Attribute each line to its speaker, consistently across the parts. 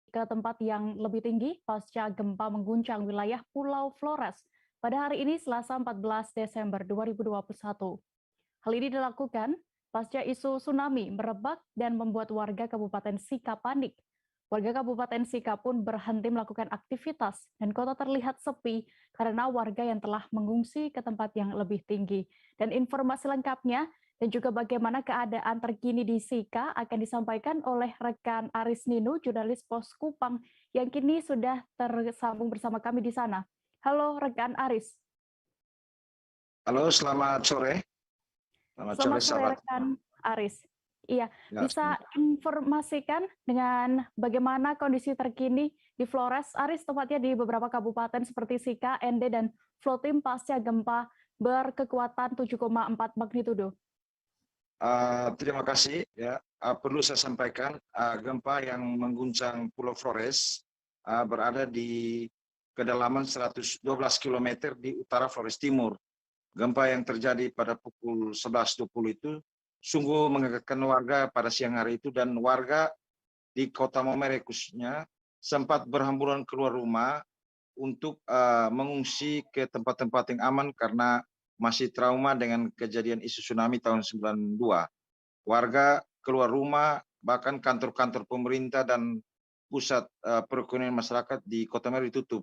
Speaker 1: ke tempat yang lebih tinggi pasca gempa mengguncang wilayah Pulau Flores pada hari ini Selasa 14 Desember 2021. Hal ini dilakukan pasca isu tsunami merebak dan membuat warga Kabupaten Sika panik. Warga Kabupaten Sika pun berhenti melakukan aktivitas dan kota terlihat sepi karena warga yang telah mengungsi ke tempat yang lebih tinggi. Dan informasi lengkapnya dan juga bagaimana keadaan terkini di Sika akan disampaikan oleh rekan Aris Ninu, jurnalis Pos Kupang yang kini sudah tersambung bersama kami di sana. Halo rekan Aris.
Speaker 2: Halo, selamat sore.
Speaker 1: Selamat sore
Speaker 2: sahabat.
Speaker 1: rekan Aris. Iya,
Speaker 2: Ya,
Speaker 1: bisa informasikan dengan bagaimana kondisi terkini di Flores, Aris, tepatnya di beberapa kabupaten seperti Sika, Ende, dan Flotim pasca gempa berkekuatan 7,4 magnitudo.
Speaker 2: Terima kasih. Ya, perlu saya sampaikan gempa yang mengguncang Pulau Flores berada di kedalaman 112 km di utara Flores Timur. Gempa yang terjadi pada pukul 11.20 itu sungguh mengagetkan warga pada siang hari itu, dan warga di Kota Maumere khususnya sempat berhamburan keluar rumah untuk mengungsi ke tempat-tempat yang aman karena masih trauma dengan kejadian isu tsunami tahun 92. Warga keluar rumah, bahkan kantor-kantor pemerintah dan pusat perekonomian masyarakat di Kota Maumere ditutup.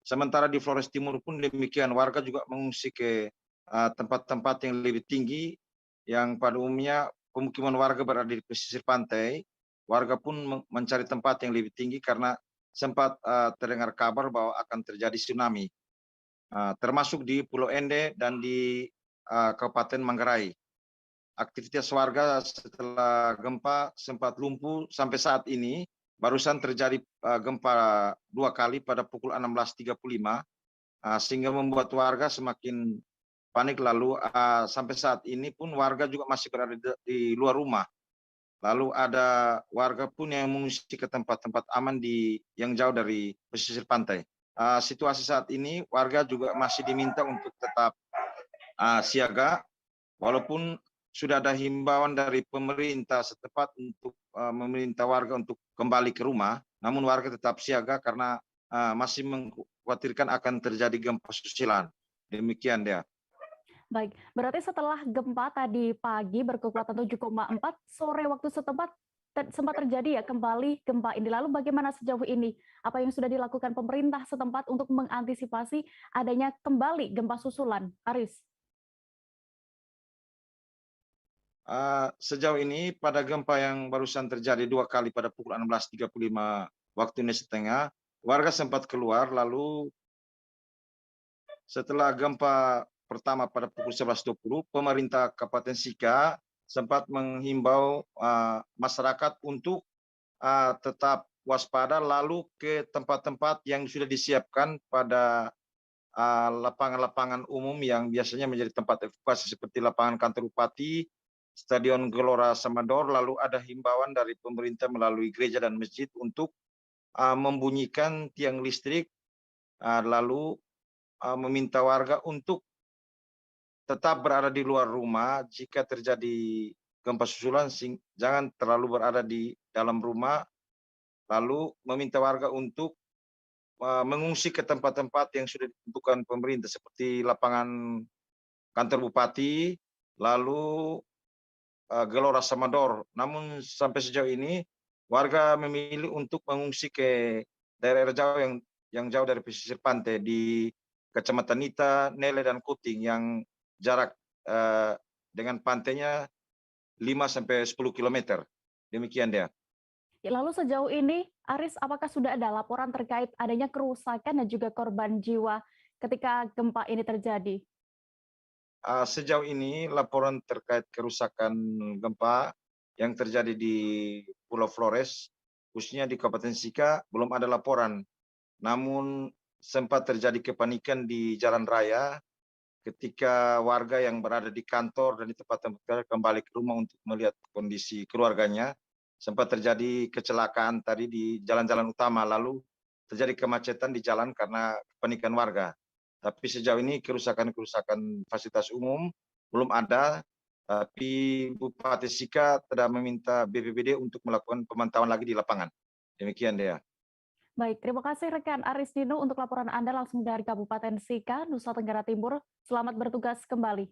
Speaker 2: Sementara di Flores Timur pun demikian, warga juga mengungsi ke tempat-tempat yang lebih tinggi, yang pada umumnya pemukiman warga berada di pesisir pantai. Warga pun mencari tempat yang lebih tinggi karena sempat terdengar kabar bahwa akan terjadi tsunami, termasuk di Pulau Ende dan di Kabupaten Manggarai. Aktivitas warga setelah gempa sempat lumpuh sampai saat ini. Barusan terjadi gempa 2 kali pada pukul 16.35, sehingga membuat warga semakin panik. Lalu sampai saat ini pun warga juga masih berada di luar rumah. Lalu ada warga pun yang mengungsi ke tempat-tempat aman yang jauh dari pesisir pantai. Situasi saat ini warga juga masih diminta untuk tetap siaga, walaupun sudah ada himbauan dari pemerintah setempat untuk memerintah warga untuk kembali ke rumah, namun warga tetap siaga karena masih mengkhawatirkan akan terjadi gempa susulan. Demikian dia.
Speaker 1: Baik, berarti setelah gempa tadi pagi berkekuatan 7,4, sore waktu setempat sempat terjadi ya kembali gempa ini. Lalu bagaimana sejauh ini? Apa yang sudah dilakukan pemerintah setempat untuk mengantisipasi adanya kembali gempa susulan? Aris.
Speaker 2: Sejauh ini pada gempa yang barusan terjadi 2 kali pada pukul 16.35 waktu Indonesia Tengah, warga sempat keluar. Lalu setelah gempa pertama pada pukul 11.20, pemerintah Kabupaten Sika sempat menghimbau masyarakat untuk tetap waspada, lalu ke tempat-tempat yang sudah disiapkan pada lapangan-lapangan umum yang biasanya menjadi tempat evakuasi seperti lapangan kantor bupati, Stadion Gelora Samador. Lalu ada himbauan dari pemerintah melalui gereja dan masjid untuk membunyikan tiang listrik, lalu meminta warga untuk tetap berada di luar rumah. Jika terjadi gempa susulan, jangan terlalu berada di dalam rumah. Lalu meminta warga untuk mengungsi ke tempat-tempat yang sudah ditentukan pemerintah seperti lapangan kantor bupati, lalu Gelora Samador. Namun sampai sejauh ini warga memilih untuk mengungsi ke daerah jauh yang jauh dari pesisir pantai di Kecamatan Nita, Nele, dan Kuting yang jarak dengan pantainya 5-10 km. Demikian dia.
Speaker 1: Lalu sejauh ini, Aris, apakah sudah ada laporan terkait adanya kerusakan dan juga korban jiwa ketika gempa ini terjadi?
Speaker 2: Sejauh ini laporan terkait kerusakan gempa yang terjadi di Pulau Flores, khususnya di Kabupaten Sika, belum ada laporan. Namun sempat terjadi kepanikan di jalan raya ketika warga yang berada di kantor dan di tempat-tempat kembali ke rumah untuk melihat kondisi keluarganya. Sempat terjadi kecelakaan tadi di jalan-jalan utama, lalu terjadi kemacetan di jalan karena kepanikan warga. Tapi sejauh ini kerusakan fasilitas umum belum ada, tapi Bupati Sika telah meminta BPBD untuk melakukan pemantauan lagi di lapangan. Demikian dia.
Speaker 1: Baik, terima kasih rekan Aris Dino untuk laporan Anda langsung dari Kabupaten Sika, Nusa Tenggara Timur. Selamat bertugas kembali.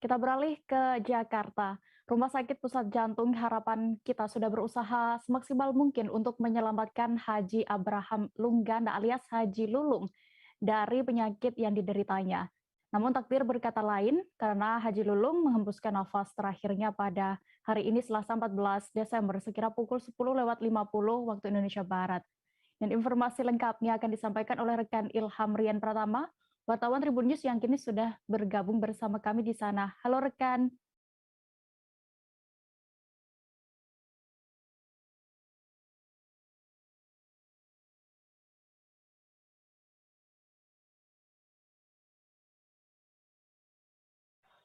Speaker 1: Kita beralih ke Jakarta. Rumah Sakit Pusat Jantung Harapan Kita sudah berusaha semaksimal mungkin untuk menyelamatkan Haji Abraham Lunggana alias Haji Lulung dari penyakit yang dideritanya. Namun takdir berkata lain karena Haji Lulung menghembuskan nafas terakhirnya pada hari ini Selasa 14 Desember sekira pukul 10.50 waktu Indonesia Barat. Dan informasi lengkapnya akan disampaikan oleh rekan Ilham Rian Pratama, wartawan Tribun News yang kini sudah bergabung bersama kami di sana. Halo rekan.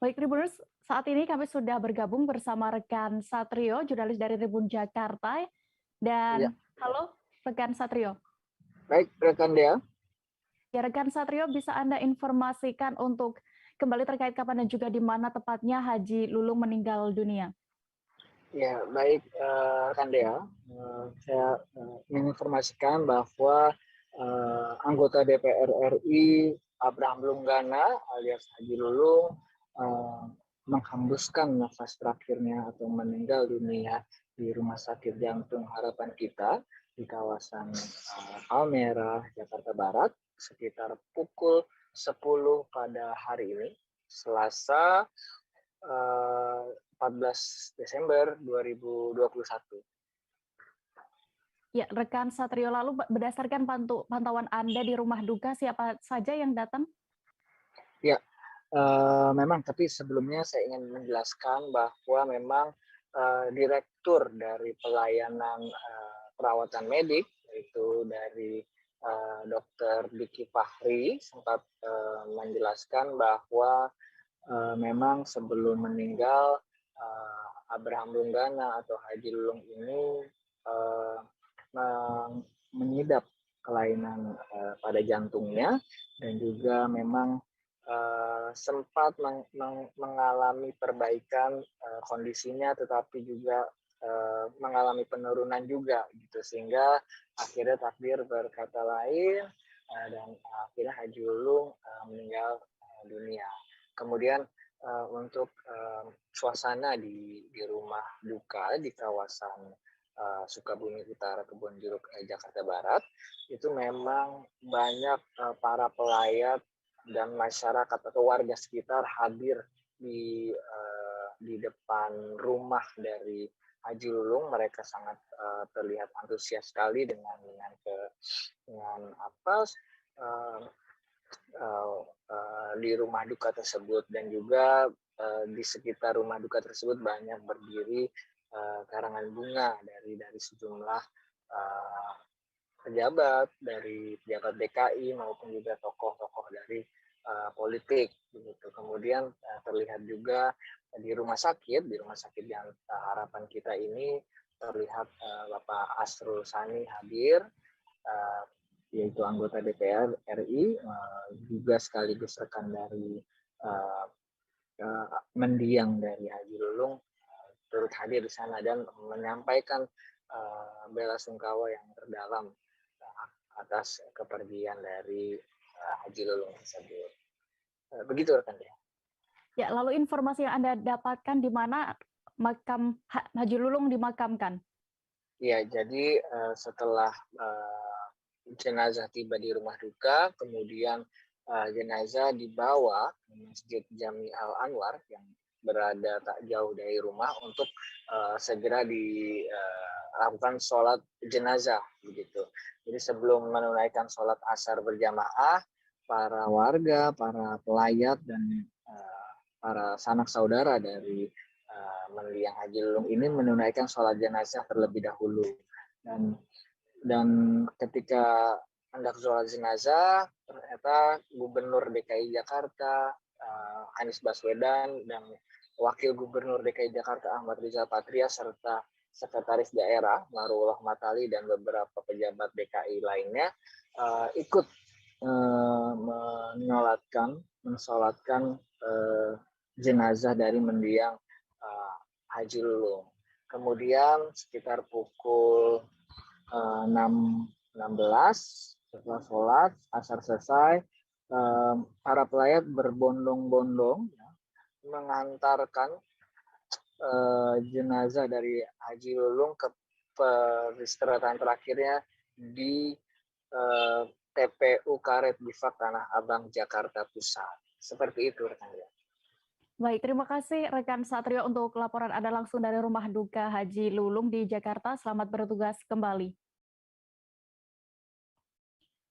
Speaker 1: Baik Tribuners, saat ini kami sudah bergabung bersama rekan Satrio, jurnalis dari Tribun Jakarta.
Speaker 3: Ya,
Speaker 1: Dan halo rekan Satrio.
Speaker 3: baik rekan Dea.
Speaker 1: Ya rekan Satrio, bisa Anda informasikan untuk kembali terkait kapan dan juga di mana tepatnya Haji Lulung meninggal dunia?
Speaker 3: Ya, baik rekan Dea. Saya ingin informasikan bahwa anggota DPR RI Abraham Lunggana alias Haji Lulung menghembuskan nafas terakhirnya atau meninggal dunia di Rumah Sakit Jantung Harapan Kita di kawasan Palmerah, Jakarta Barat sekitar pukul 10 pada hari ini, Selasa 14 Desember 2021.
Speaker 1: Ya, rekan Satrio, lalu berdasarkan pantauan Anda di rumah duka, siapa saja yang datang?
Speaker 3: Ya, memang, tapi sebelumnya saya ingin menjelaskan bahwa memang direktur dari pelayanan perawatan medik, yaitu dari Dr. Diki Fahri, sempat menjelaskan bahwa memang sebelum meninggal Abraham Lunggana atau Haji Lulung ini mengidap kelainan pada jantungnya dan juga memang sempat mengalami perbaikan kondisinya, tetapi juga mengalami penurunan juga gitu, sehingga akhirnya takdir berkata lain dan akhirnya Haji Lulung meninggal dunia. Kemudian untuk suasana di rumah duka di kawasan Sukabumi Utara, Kebon Jeruk, Jakarta Barat, itu memang banyak para pelayat dan masyarakat atau warga sekitar hadir di depan rumah dari Haji Lulung. Mereka sangat terlihat antusias sekali dengan di rumah duka tersebut, dan juga di sekitar rumah duka tersebut banyak berdiri karangan bunga dari sejumlah pejabat dari pejabat DKI maupun juga tokoh-tokoh dari politik begitu. Kemudian terlihat juga di rumah sakit Harapan Kita ini terlihat Bapak Asrul Sani hadir, yaitu anggota DPR RI, juga sekaligus rekan dari mendiang dari Haji Lulung, turut hadir di sana dan menyampaikan bela sungkawa yang terdalam atas kepergian dari Haji Lulung tersebut. Begitu rekan ya.
Speaker 1: Ya, lalu informasi yang Anda dapatkan di mana makam Haji Lulung dimakamkan?
Speaker 3: Ya, jadi setelah jenazah tiba di rumah duka, kemudian jenazah dibawa ke Masjid Jami Al Anwar yang berada tak jauh dari rumah untuk segera dilakukan sholat jenazah begitu. Jadi sebelum menunaikan sholat asar berjamaah, para warga, para pelayat dan para sanak saudara dari mendiang Haji Lulung ini menunaikan sholat jenazah terlebih dahulu. Dan ketika hendak sholat jenazah, ternyata Gubernur DKI Jakarta Anies Baswedan dan Wakil Gubernur DKI Jakarta Ahmad Rizal Patria serta Sekretaris Daerah Marullah Matali dan beberapa pejabat DKI lainnya ikut mensolatkan jenazah dari mendiang Haji Lulung. Kemudian sekitar pukul 6.16 setelah sholat asar selesai, para pelayat berbondong-bondong ya, mengantarkan jenazah dari Haji Lulung ke peristirahatan terakhirnya di TPU Karet Bifak Tanah Abang, Jakarta Pusat. Seperti itu rekan.
Speaker 1: Baik, terima kasih rekan Satrio untuk laporan Anda langsung dari Rumah Duka Haji Lulung di Jakarta. Selamat bertugas kembali.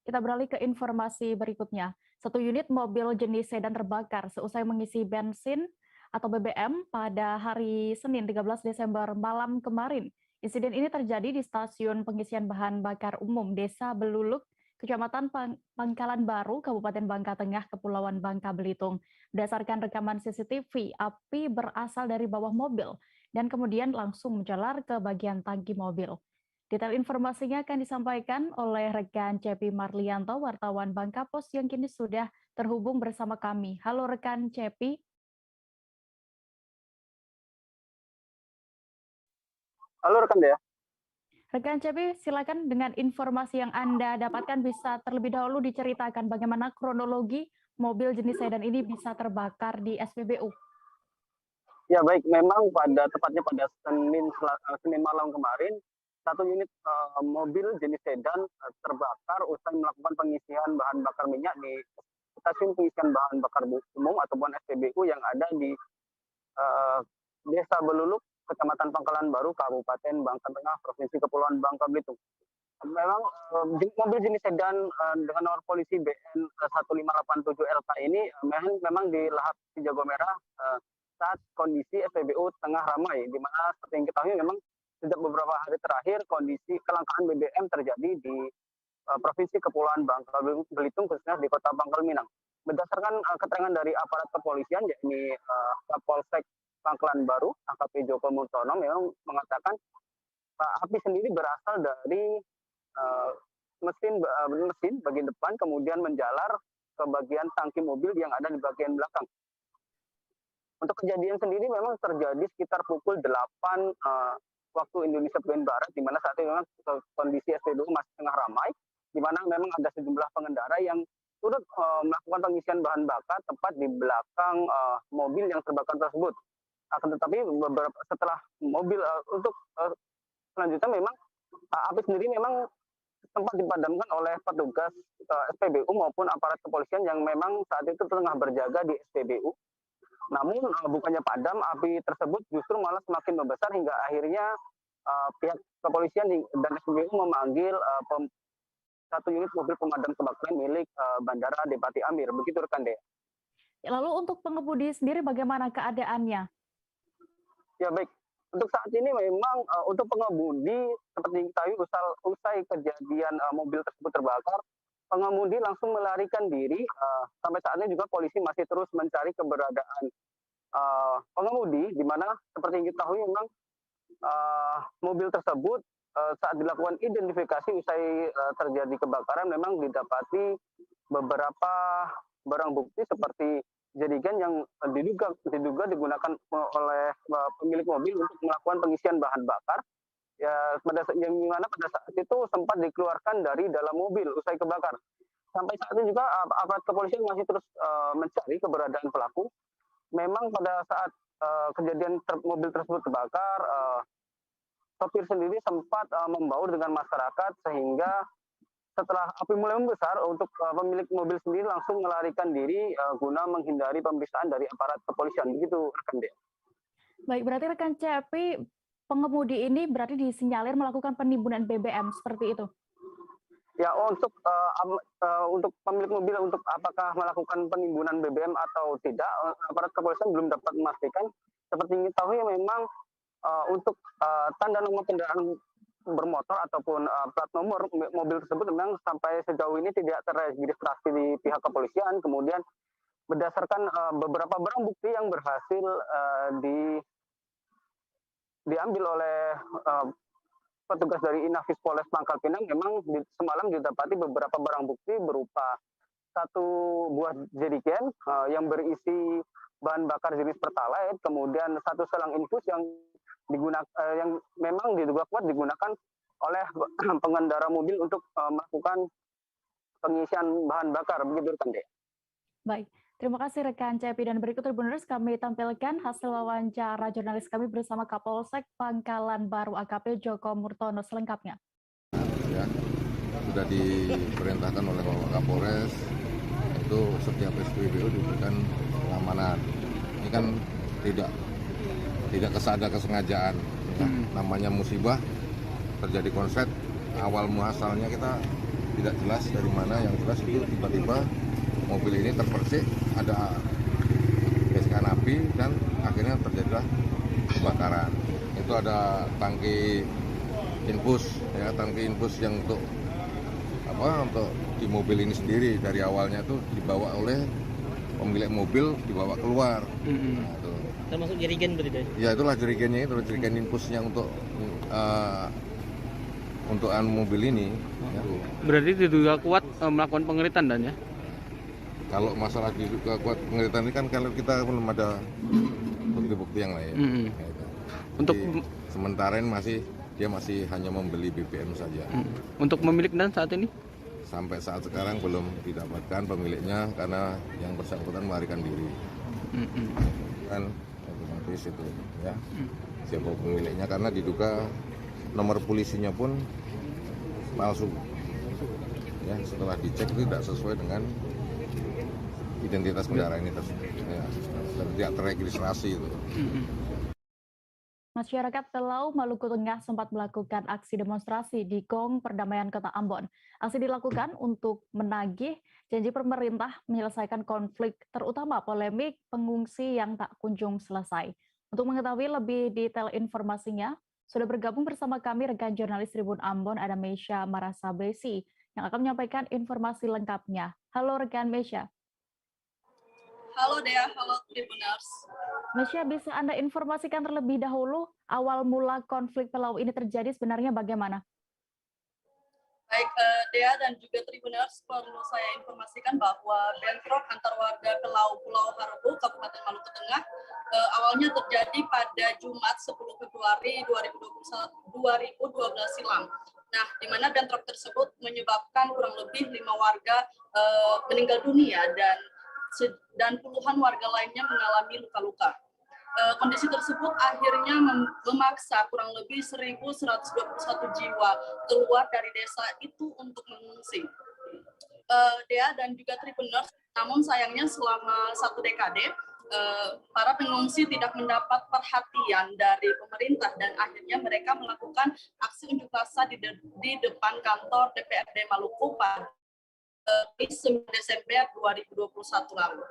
Speaker 1: Kita beralih ke informasi berikutnya. Satu unit mobil jenis sedan terbakar seusai mengisi bensin atau BBM pada hari Senin 13 Desember malam kemarin. Insiden ini terjadi di stasiun pengisian bahan bakar umum Desa Beluluk, Kecamatan Pangkalan Baru, Kabupaten Bangka Tengah, Kepulauan Bangka Belitung. Berdasarkan rekaman CCTV, api berasal dari bawah mobil dan kemudian langsung menjalar ke bagian tangki mobil. Detail informasinya akan disampaikan oleh rekan Cepi Marlianto, wartawan Bangka Pos yang kini sudah terhubung bersama kami. Halo rekan Cepi.
Speaker 4: Halo rekan Dea.
Speaker 1: Rekan Cepi, silakan dengan informasi yang Anda dapatkan bisa terlebih dahulu diceritakan bagaimana kronologi mobil jenis sedan ini bisa terbakar di SPBU.
Speaker 4: Ya baik, memang tepatnya pada Senin malam kemarin, satu unit mobil jenis sedan terbakar usai melakukan pengisian bahan bakar minyak di stasiun pengisian bahan bakar umum ataupun SPBU yang ada di Desa Beluluk, Kecamatan Pangkalan Baru, Kabupaten Bangka Tengah, Provinsi Kepulauan Bangka Belitung. Memang mobil jenis sedan dengan nomor polisi BN 1587LK ini memang di Lahap Jago Merah saat kondisi SPBU tengah ramai, di mana seperti yang kita tahu memang sejak beberapa hari terakhir kondisi kelangkaan BBM terjadi di Provinsi Kepulauan Bangka Belitung, khususnya di Kota Pangkal Pinang. Berdasarkan keterangan dari aparat kepolisian, yakni Kapolsek Pangkalan Baru, AKP Joko Murtono, memang mengatakan api sendiri berasal dari mesin bagian depan, kemudian menjalar ke bagian tangki mobil yang ada di bagian belakang. Untuk kejadian sendiri memang terjadi sekitar pukul 8 waktu Indonesia bagian Barat, di mana saat ini memang kondisi SPBU masih tengah ramai, di mana memang ada sejumlah pengendara yang turut melakukan pengisian bahan bakar tepat di belakang mobil yang terbakar tersebut. Akan tetapi setelah mobil untuk selanjutnya memang api sendiri memang sempat dipadamkan oleh petugas SPBU maupun aparat kepolisian yang memang saat itu tengah berjaga di SPBU. Namun bukannya padam, api tersebut justru malah semakin membesar hingga akhirnya pihak kepolisian dan SPBU memanggil satu unit mobil pemadam kebakaran milik Bandara Depati Amir. Begitu rekan Dea.
Speaker 1: Lalu untuk pengemudi sendiri bagaimana keadaannya?
Speaker 4: Ya baik, untuk saat ini memang untuk pengemudi seperti diketahui usai kejadian mobil tersebut terbakar, pengemudi langsung melarikan diri. Sampai saat ini juga polisi masih terus mencari keberadaan pengemudi, di mana seperti yang diketahui memang mobil tersebut saat dilakukan identifikasi usai terjadi kebakaran memang didapati beberapa barang bukti seperti jerigen yang diduga digunakan oleh pemilik mobil untuk melakukan pengisian bahan bakar. Ya, yang mana pada saat itu sempat dikeluarkan dari dalam mobil usai kebakar. Sampai saat ini juga aparat kepolisian masih terus mencari keberadaan pelaku. Memang pada saat kejadian mobil tersebut terbakar, sopir sendiri sempat membaur dengan masyarakat sehingga setelah api mulai membesar, untuk pemilik mobil sendiri langsung melarikan diri guna menghindari pemeriksaan dari aparat kepolisian. Begitu rekan Dea.
Speaker 1: Baik, berarti rekan Cepi, pengemudi ini berarti disinyalir melakukan penimbunan BBM seperti itu?
Speaker 4: Ya, untuk pemilik mobil untuk apakah melakukan penimbunan BBM atau tidak, aparat kepolisian belum dapat memastikan. Seperti yang diketahui memang untuk tanda nomor kendaraan bermotor ataupun plat nomor mobil tersebut memang sampai sejauh ini tidak terregistrasi di pihak kepolisian. Kemudian berdasarkan beberapa barang bukti yang berhasil diambil oleh petugas dari Inafis Polres Pangkal Pinang, memang semalam didapati beberapa barang bukti berupa satu buah jerigen yang berisi bahan bakar jenis pertalite, kemudian satu selang infus yang memang diduga kuat digunakan oleh pengendara mobil untuk melakukan pengisian bahan bakar, begitu kan, Dek?
Speaker 1: Baik, terima kasih rekan Cepi dan berikut Tribuners kami tampilkan hasil wawancara jurnalis kami bersama Kapolsek Pangkalan Baru AKP Joko Murtono selengkapnya.
Speaker 5: Ya, sudah diperintahkan oleh Bapak Kapolres itu setiap SPBU diberikan pengamanan. Ini kan tidak kesengajaan, ya. Namanya musibah terjadi konslet, awal muasalnya kita tidak jelas dari mana, yang jelas itu tiba-tiba mobil ini terpersik, ada gesekan api dan akhirnya terjadilah kebakaran. Itu ada tangki infus, ya, tangki infus yang untuk di mobil ini sendiri dari awalnya tuh dibawa oleh pemilik mobil, dibawa keluar. Nah, itu.
Speaker 6: Termasuk jerigen berarti?
Speaker 5: Ya itulah jerigennya, itu jerigen infusnya untuk mobil ini. Ya.
Speaker 6: Berarti diduga kuat melakukan pengeritan dan ya?
Speaker 5: Kalau masalah diduga kuat pengeritan ini kan kalau kita belum ada bukti-bukti yang lain. Ya, itu.
Speaker 6: Untuk
Speaker 5: sementara ini dia masih hanya membeli BBM saja.
Speaker 6: Untuk pemilik dan saat ini?
Speaker 5: Sampai saat sekarang belum didapatkan pemiliknya karena yang bersangkutan melarikan diri. Kan otomatis itu ya. Siapa pemiliknya karena diduga nomor polisinya pun palsu. Ya, setelah dicek itu tidak sesuai dengan identitas kendaraan ini tersebut. Ya, tidak terregistrasi itu.
Speaker 1: Masyarakat Pelau, Maluku Tengah sempat melakukan aksi demonstrasi di Gong Perdamaian Kota Ambon. Aksi dilakukan untuk menagih janji pemerintah menyelesaikan konflik, terutama polemik pengungsi yang tak kunjung selesai. Untuk mengetahui lebih detail informasinya, sudah bergabung bersama kami rekan jurnalis Tribun Ambon, ada Mesya Marasabesi, yang akan menyampaikan informasi lengkapnya. Halo rekan Mesya.
Speaker 7: Halo Dea, halo Tribuners.
Speaker 1: Mesya, bisa Anda informasikan terlebih dahulu awal mula konflik Pelau ini terjadi sebenarnya bagaimana?
Speaker 7: Baik, Dea dan juga Tribuners, perlu saya informasikan bahwa bentrok antar warga Pelau Pulau Harubu, Kabupaten Maluku Tengah, awalnya terjadi pada Jumat 10 Februari 2012 silam. Nah, di mana bentrok tersebut menyebabkan kurang lebih 5 warga meninggal dunia dan puluhan warga lainnya mengalami luka-luka. Kondisi tersebut akhirnya memaksa kurang lebih 1.121 jiwa keluar dari desa itu untuk mengungsi. Dea dan juga Tribuners, namun sayangnya selama 1 dekade, para pengungsi tidak mendapat perhatian dari pemerintah dan akhirnya mereka melakukan aksi unjuk rasa di depan kantor DPRD Maluku pada 9 Desember 2021 lalu.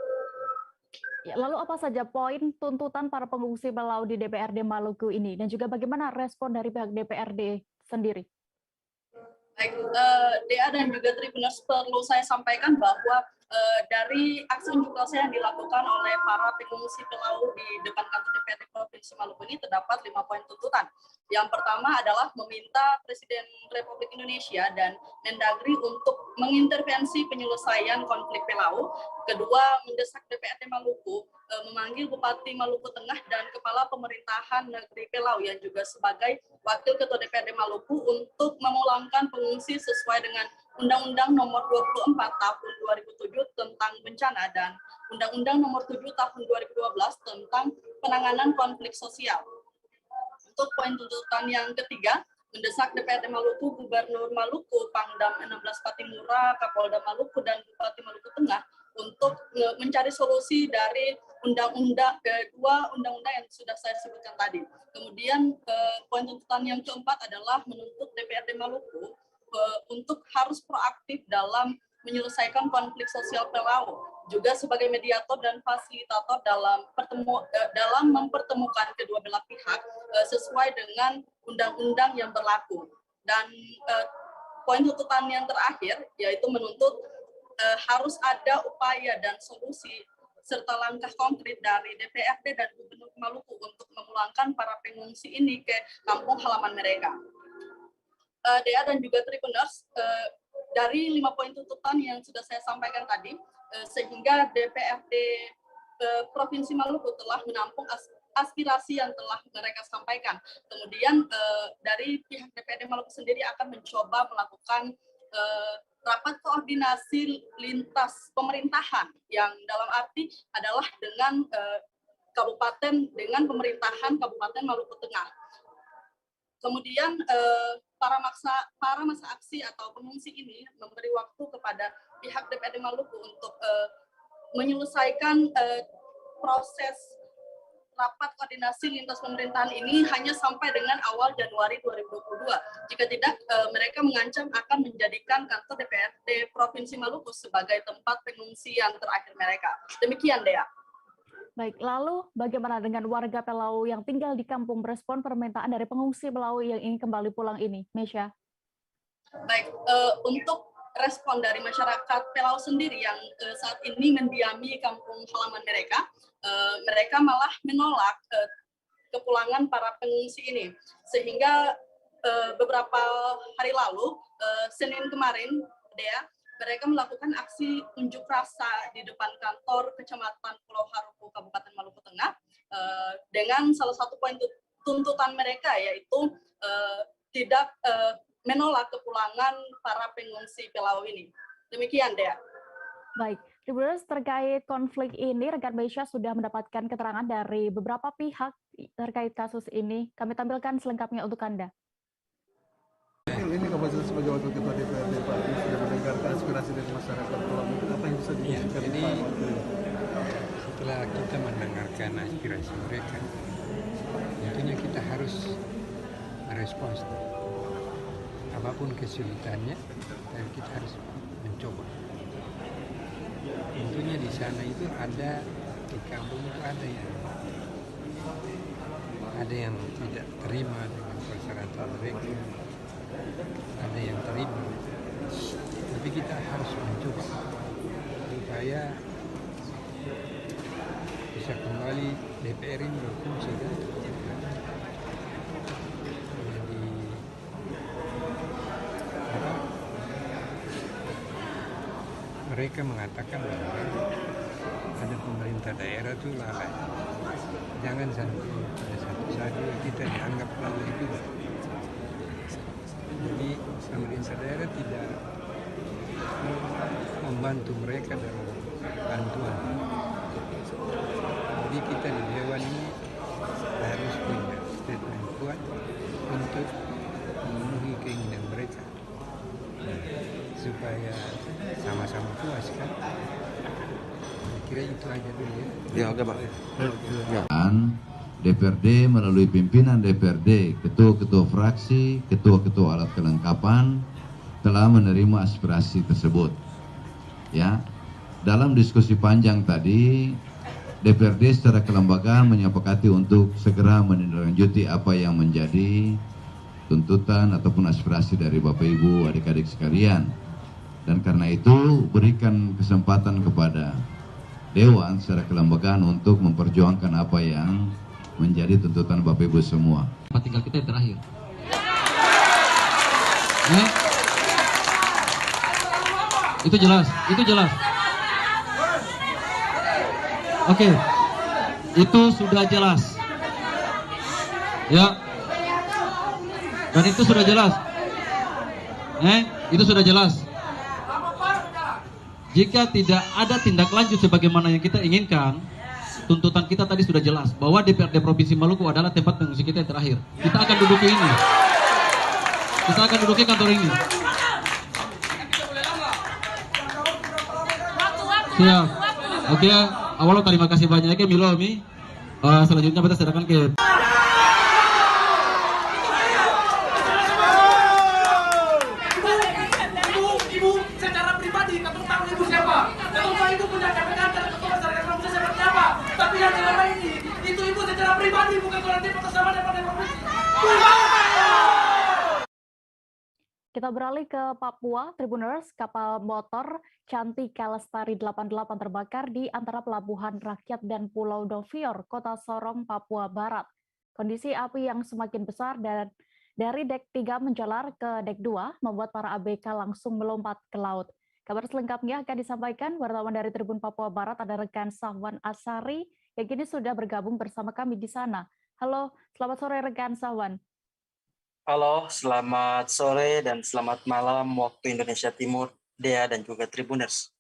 Speaker 1: Ya, lalu apa saja poin tuntutan para pengungsi Pelau di DPRD Maluku ini dan juga bagaimana respon dari pihak DPRD sendiri?
Speaker 7: Baik, Dea dan juga Tribuners, perlu saya sampaikan bahwa dari aksi unjuk rasa yang dilakukan oleh para pengungsi Pelau di depan kantor DPRD Provinsi Maluku ini terdapat 5 poin tuntutan. Yang pertama adalah meminta Presiden Republik Indonesia dan Mendagri untuk mengintervensi penyelesaian konflik Pelau. Kedua, mendesak DPRD Maluku memanggil Bupati Maluku Tengah dan Kepala Pemerintahan Negeri Pelau yang juga sebagai Wakil Ketua DPRD Maluku untuk memulangkan pengungsi sesuai dengan Undang-Undang Nomor 24 Tahun 2007 tentang bencana dan Undang-Undang Nomor 7 Tahun 2012 tentang penanganan konflik sosial. Untuk poin tuntutan yang ketiga, mendesak DPRD Maluku, Gubernur Maluku, Pangdam 16 Patimura, Kapolda Maluku, dan Bupati Maluku Tengah untuk mencari solusi dari dua undang-undang yang sudah saya sebutkan tadi. Kemudian poin tuntutan yang keempat adalah menuntut DPRD Maluku untuk harus proaktif dalam menyelesaikan konflik sosial Pelau, juga sebagai mediator dan fasilitator dalam mempertemukan kedua belah pihak sesuai dengan undang-undang yang berlaku. Dan poin tuntutan yang terakhir yaitu menuntut harus ada upaya dan solusi serta langkah konkret dari DPRD dan Gubernur Maluku untuk memulangkan para pengungsi ini ke kampung halaman mereka. Dea dan juga Tribuners, dari 5 poin tuntutan yang sudah saya sampaikan tadi, sehingga DPRD Provinsi Maluku telah menampung aspirasi yang telah mereka sampaikan. Kemudian dari pihak DPRD Maluku sendiri akan mencoba melakukan rapat koordinasi lintas pemerintahan yang dalam arti adalah dengan kabupaten dengan pemerintahan Kabupaten Maluku Tengah. Kemudian para masa aksi atau pengungsi ini memberi waktu kepada pihak DPRD Maluku untuk menyelesaikan proses rapat koordinasi lintas pemerintahan ini hanya sampai dengan awal Januari 2022. Jika tidak, mereka mengancam akan menjadikan kantor DPRD Provinsi Maluku sebagai tempat pengungsian terakhir mereka. Demikian, Dea.
Speaker 1: Baik, lalu bagaimana dengan warga Pelau yang tinggal di kampung merespon permintaan dari pengungsi Pelau yang ingin kembali pulang ini, Mesya?
Speaker 7: Baik, untuk respon dari masyarakat Pelau sendiri yang saat ini mendiami kampung halaman mereka, mereka malah menolak kepulangan para pengungsi ini. Sehingga beberapa hari lalu, Senin kemarin, Dea, mereka melakukan aksi unjuk rasa di depan kantor Kecamatan Pulau Harupu, Kabupaten Maluku Tengah, dengan salah satu poin tuntutan mereka yaitu tidak menolak kepulangan para pengungsi Pelau ini. Demikian, Dea.
Speaker 1: Baik, Tribuners, terkait konflik ini, rekan Mesya sudah mendapatkan keterangan dari beberapa pihak terkait kasus ini. Kami tampilkan selengkapnya untuk Anda.
Speaker 8: Ini kapasitas sebagai wakil ketua DPRD Pak sudah mendengarkan aspirasi dari masyarakat Pulau. Apa yang bisa dilakukan
Speaker 9: jadi,
Speaker 8: Pak waktu ini?
Speaker 9: Setelah kita mendengarkan aspirasi mereka, tentunya kita harus merespons. Apapun kesulitannya, dan kita harus mencoba. Tentunya di sana itu ada, di kampung itu ada yang tidak terima dengan persyaratan mereka, ada yang terima. Tapi kita harus mencoba supaya bisa kembali DPR ini berfungsi. Mereka mengatakan bahwa ada pemerintah daerah itu lalai. Jangan sampai pada satu saat kita dianggap lalai juga. Jadi pemerintah daerah tidak membantu mereka dalam bantuan. Jadi kita di Dewan ini harus punya statement kuat untuk memenuhi keinginan mereka, supaya sama-sama puas kan. Kira itu aja dulu ya.
Speaker 5: Ya, oke Pak.
Speaker 10: DPRD melalui pimpinan DPRD, ketua-ketua fraksi, ketua-ketua alat kelengkapan telah menerima aspirasi tersebut. Ya, dalam diskusi panjang tadi, DPRD secara kelembagaan menyepakati untuk segera menindaklanjuti apa yang menjadi tuntutan ataupun aspirasi dari Bapak Ibu adik-adik sekalian. Dan karena itu berikan kesempatan kepada Dewan secara kelembagaan untuk memperjuangkan apa yang menjadi tuntutan Bapak Ibu semua.
Speaker 11: Tinggal kita yang terakhir. Itu jelas, itu jelas. Oke, itu sudah jelas. Ya, dan itu sudah jelas. Itu sudah jelas. Jika tidak ada tindak lanjut sebagaimana yang kita inginkan, tuntutan kita tadi sudah jelas bahwa DPRD Provinsi Maluku adalah tempat pengungsi kita yang terakhir. Kita akan duduki ini. Kita akan duduki kantor ini. Siap. Oke, awalnya terima kasih banyak ya Milo Mi. Selanjutnya kita serahkan ke
Speaker 1: Kita beralih ke Papua, Tribuners. Kapal motor Cantika Lestari 88 terbakar di antara Pelabuhan Rakyat dan Pulau Dovior, Kota Sorong, Papua Barat. Kondisi api yang semakin besar dan dari dek 3 menjalar ke dek 2 membuat para ABK langsung melompat ke laut. Kabar selengkapnya akan disampaikan wartawan dari Tribun Papua Barat, ada rekan Sahwan Asari yang kini sudah bergabung bersama kami di sana. Halo, selamat sore rekan Sahwan.
Speaker 12: Halo, selamat sore dan selamat malam waktu Indonesia Timur, Dea dan juga Tribuners.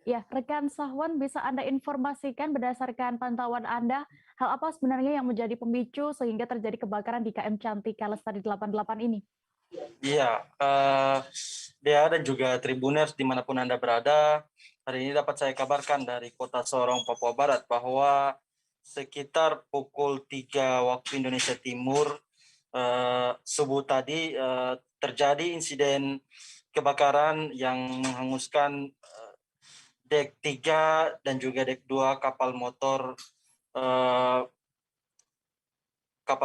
Speaker 1: Ya, rekan Sahwan, bisa Anda informasikan berdasarkan pantauan Anda, hal apa sebenarnya yang menjadi pemicu sehingga terjadi kebakaran di KM Cantika Lestari 88 ini?
Speaker 12: Iya, Dea dan juga Tribuners dimanapun Anda berada, hari ini dapat saya kabarkan dari Kota Sorong, Papua Barat, bahwa sekitar pukul 3 waktu Indonesia Timur, subuh tadi terjadi insiden kebakaran yang menghanguskan dek 3 dan juga dek 2 kapal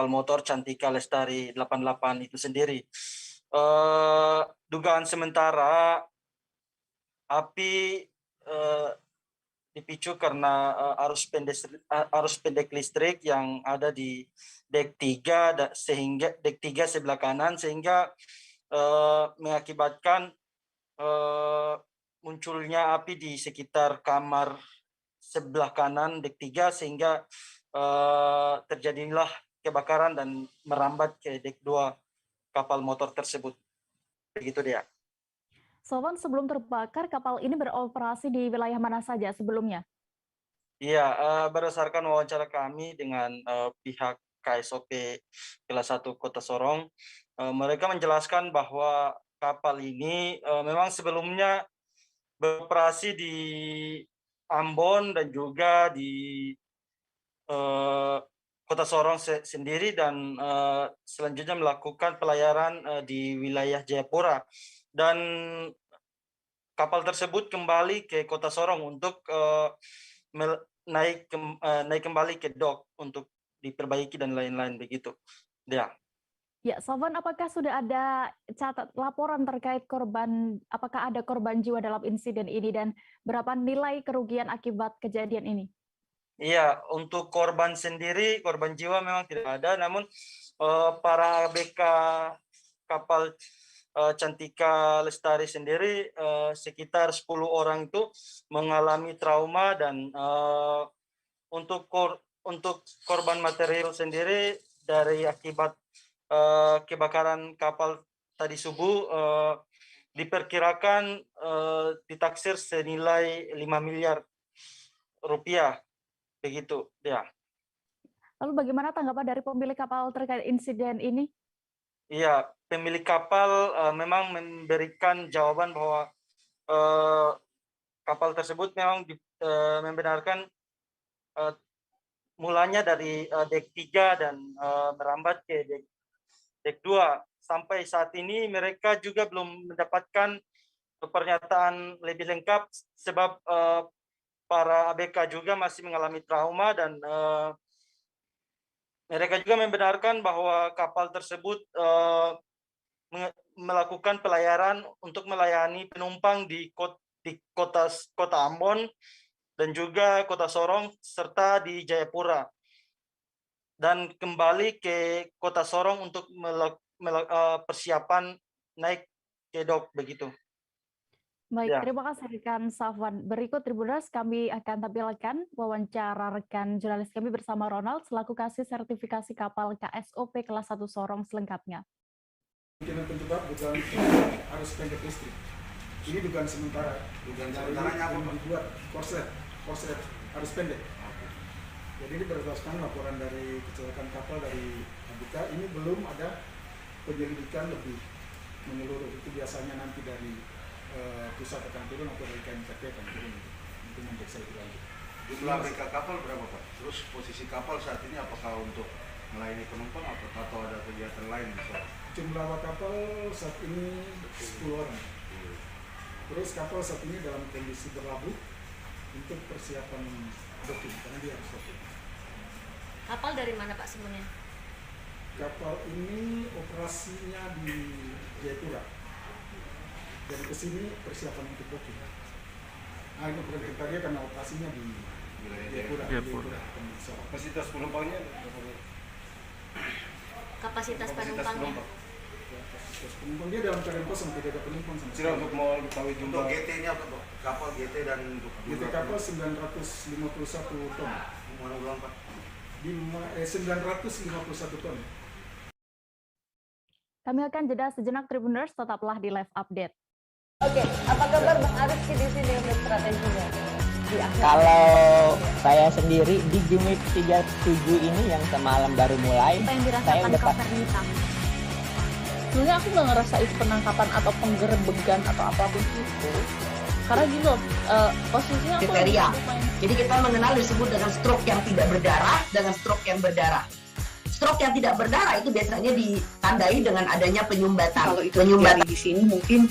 Speaker 12: motor Cantika Lestari 88 itu sendiri. Dugaan sementara api dipicu karena arus pendek listrik yang ada di dek 3 sehingga dek 3 sebelah kanan sehingga mengakibatkan munculnya api di sekitar kamar sebelah kanan dek 3 sehingga terjadilah kebakaran dan merambat ke dek 2 kapal motor tersebut. Begitu dia.
Speaker 1: Sahwan, sebelum terbakar, kapal ini beroperasi di wilayah mana saja sebelumnya?
Speaker 12: Iya, berdasarkan wawancara kami dengan pihak KSOP kelas 1 Kota Sorong, mereka menjelaskan bahwa kapal ini memang sebelumnya beroperasi di Ambon dan juga di Kota Sorong sendiri dan selanjutnya melakukan pelayaran di wilayah Jayapura, dan kapal tersebut kembali ke Kota Sorong untuk naik kembali ke dok untuk diperbaiki dan lain-lain begitu. Ya.
Speaker 1: Ya, Sahwan, apakah sudah ada laporan terkait korban, apakah ada korban jiwa dalam insiden ini dan berapa nilai kerugian akibat kejadian ini?
Speaker 12: Iya, untuk korban sendiri, korban jiwa memang tidak ada, namun para ABK kapal Cantika Lestari sendiri sekitar 10 orang itu mengalami trauma, dan untuk korban material sendiri dari akibat kebakaran kapal tadi subuh diperkirakan ditaksir senilai 5 miliar rupiah begitu ya.
Speaker 1: Lalu bagaimana tanggapan dari pemilik kapal terkait insiden ini?
Speaker 12: Iya, pemilik kapal memang memberikan jawaban bahwa kapal tersebut memang membenarkan mulanya dari dek 3 dan merambat ke dek 2. Sampai saat ini mereka juga belum mendapatkan pernyataan lebih lengkap sebab para ABK juga masih mengalami trauma, dan mereka juga membenarkan bahwa kapal tersebut melakukan pelayaran untuk melayani penumpang di kota Ambon dan juga Kota Sorong serta di Jayapura, dan kembali ke Kota Sorong untuk persiapan naik ke dok begitu.
Speaker 1: Baik,
Speaker 12: Ya.
Speaker 1: terima kasih rekan Sahwan. Berikut Tribuners kami akan tampilkan wawancara rekan jurnalis kami bersama Ronald selaku kasih sertifikasi kapal KSOP kelas 1 Sorong selengkapnya.
Speaker 8: Kemungkinan penyebab dugaan arus pendek listrik. Ini dugaan sementara. Dugaan sementaranya apa? Dibuat korslet arus pendek. Jadi ini berdasarkan laporan dari kecelakaan kapal dari ABK, ini belum ada penyelidikan lebih menyeluruh. Itu biasanya nanti dari pusat akan turun atau dari KMCP akan turun untuk memeriksa lebih lanjut.
Speaker 13: Jumlah ABK kapal berapa Pak? Terus posisi kapal saat ini apakah untuk melayani penumpang atau ada kegiatan lain misalnya?
Speaker 8: Jumlah awak kapal saat ini 10 orang. Terus kapal saat ini dalam kondisi berlabuh untuk persiapan docking karena dia harus docking.
Speaker 14: Kapal dari mana Pak sebenarnya?
Speaker 8: Kapal ini operasinya di Jayapura. Dan ke sini persiapan untuk docking. Nah, itu kriteria karena operasinya di Jayapura.
Speaker 13: Kapasitas penumpangnya?
Speaker 14: Kapasitas penumpangnya?
Speaker 8: Penumpang dia dalam keadaan kosong, tidak ada penumpang sama
Speaker 13: Tidak, untuk mau ketahui jumlah. Untuk GT-nya apa, Pak? Kapal GT dan untuk
Speaker 8: GT kapal 951 ton.
Speaker 13: Mana ulang, Pak?
Speaker 8: 951 ton.
Speaker 1: Kami akan jeda sejenak Tribuners, tetaplah di Live Update.
Speaker 15: Oke, apa kabar Bang Aris di sini untuk strateginya?
Speaker 16: Kalau saya sendiri di Jumit 37 ini yang semalam baru mulai,
Speaker 14: Apa yang
Speaker 16: saya
Speaker 14: dirasakan
Speaker 16: udah
Speaker 14: Kak Fernita?
Speaker 17: Sebenarnya aku nggak ngerasa itu penangkapan atau penggerebegan atau apapun itu. Karena gini loh, posisinya aku
Speaker 18: kriteria. Jadi kita mengenal disebut dengan stroke yang tidak berdarah dengan stroke yang berdarah. Stroke yang tidak berdarah itu biasanya ditandai dengan adanya penyumbatan.
Speaker 19: Kalau itu terjadi di sini mungkin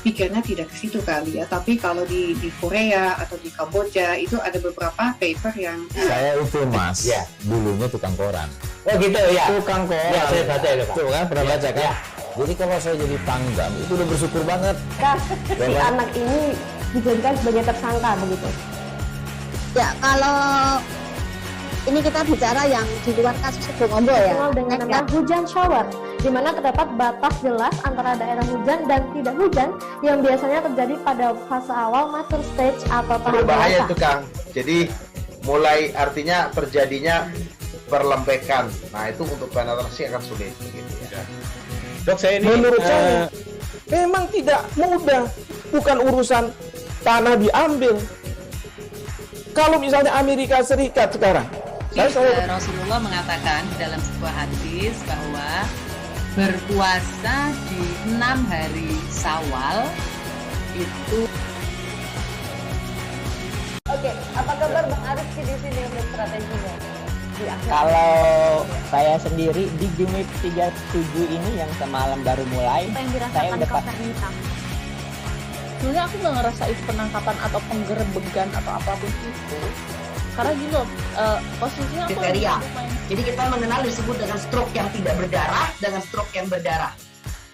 Speaker 19: pikirnya tidak ke situ kali ya. Tapi kalau di Korea atau di Kamboja itu ada beberapa paper yang
Speaker 20: saya itu Mas, ya, dulunya tukang koran.
Speaker 16: Oh gitu ya.
Speaker 20: Tukang koran.
Speaker 16: Ya, saya baca itu Pak.
Speaker 20: Tuh kan pernah baca kan?
Speaker 16: Ya.
Speaker 20: Jadi kalau saya jadi pangdam itu udah bersyukur banget.
Speaker 15: Kak, si anak ini dijadikan sebagai tersangka begitu.
Speaker 21: Ya, kalau ini kita bicara yang di luar kasus Bongombo ya.
Speaker 15: Dengan nama hujan shower, di mana terdapat batas jelas antara daerah hujan dan tidak hujan yang biasanya terjadi pada fase awal mature stage atau tahap
Speaker 22: berbahaya
Speaker 15: dewasa.
Speaker 22: itu Kang. Jadi mulai artinya terjadinya perlembekan. Nah itu untuk penetrasi akan sulit. Gitu ya.
Speaker 23: Dok, saya ini menurut saya memang tidak mudah, bukan urusan tanah diambil. Kalau misalnya Amerika Serikat sekarang,
Speaker 24: Rasulullah mengatakan dalam sebuah hadis bahwa berpuasa di 6 hari Syawal itu.
Speaker 15: Oke, apa kabar Bang Aris di sini untuk strateginya?
Speaker 16: Kalau saya sendiri di Jumit 37 ini yang semalam baru mulai,
Speaker 14: Apa yang
Speaker 16: saya
Speaker 14: dirasakan
Speaker 16: udah
Speaker 14: Kak Fernita?
Speaker 17: sebenarnya aku nggak ngerasa itu penangkapan atau penggerebegan atau apapun itu. Karena gini loh, posisinya aku
Speaker 18: kriteria. Jadi kita mengenal disebut dengan stroke yang tidak berdarah dengan stroke yang berdarah.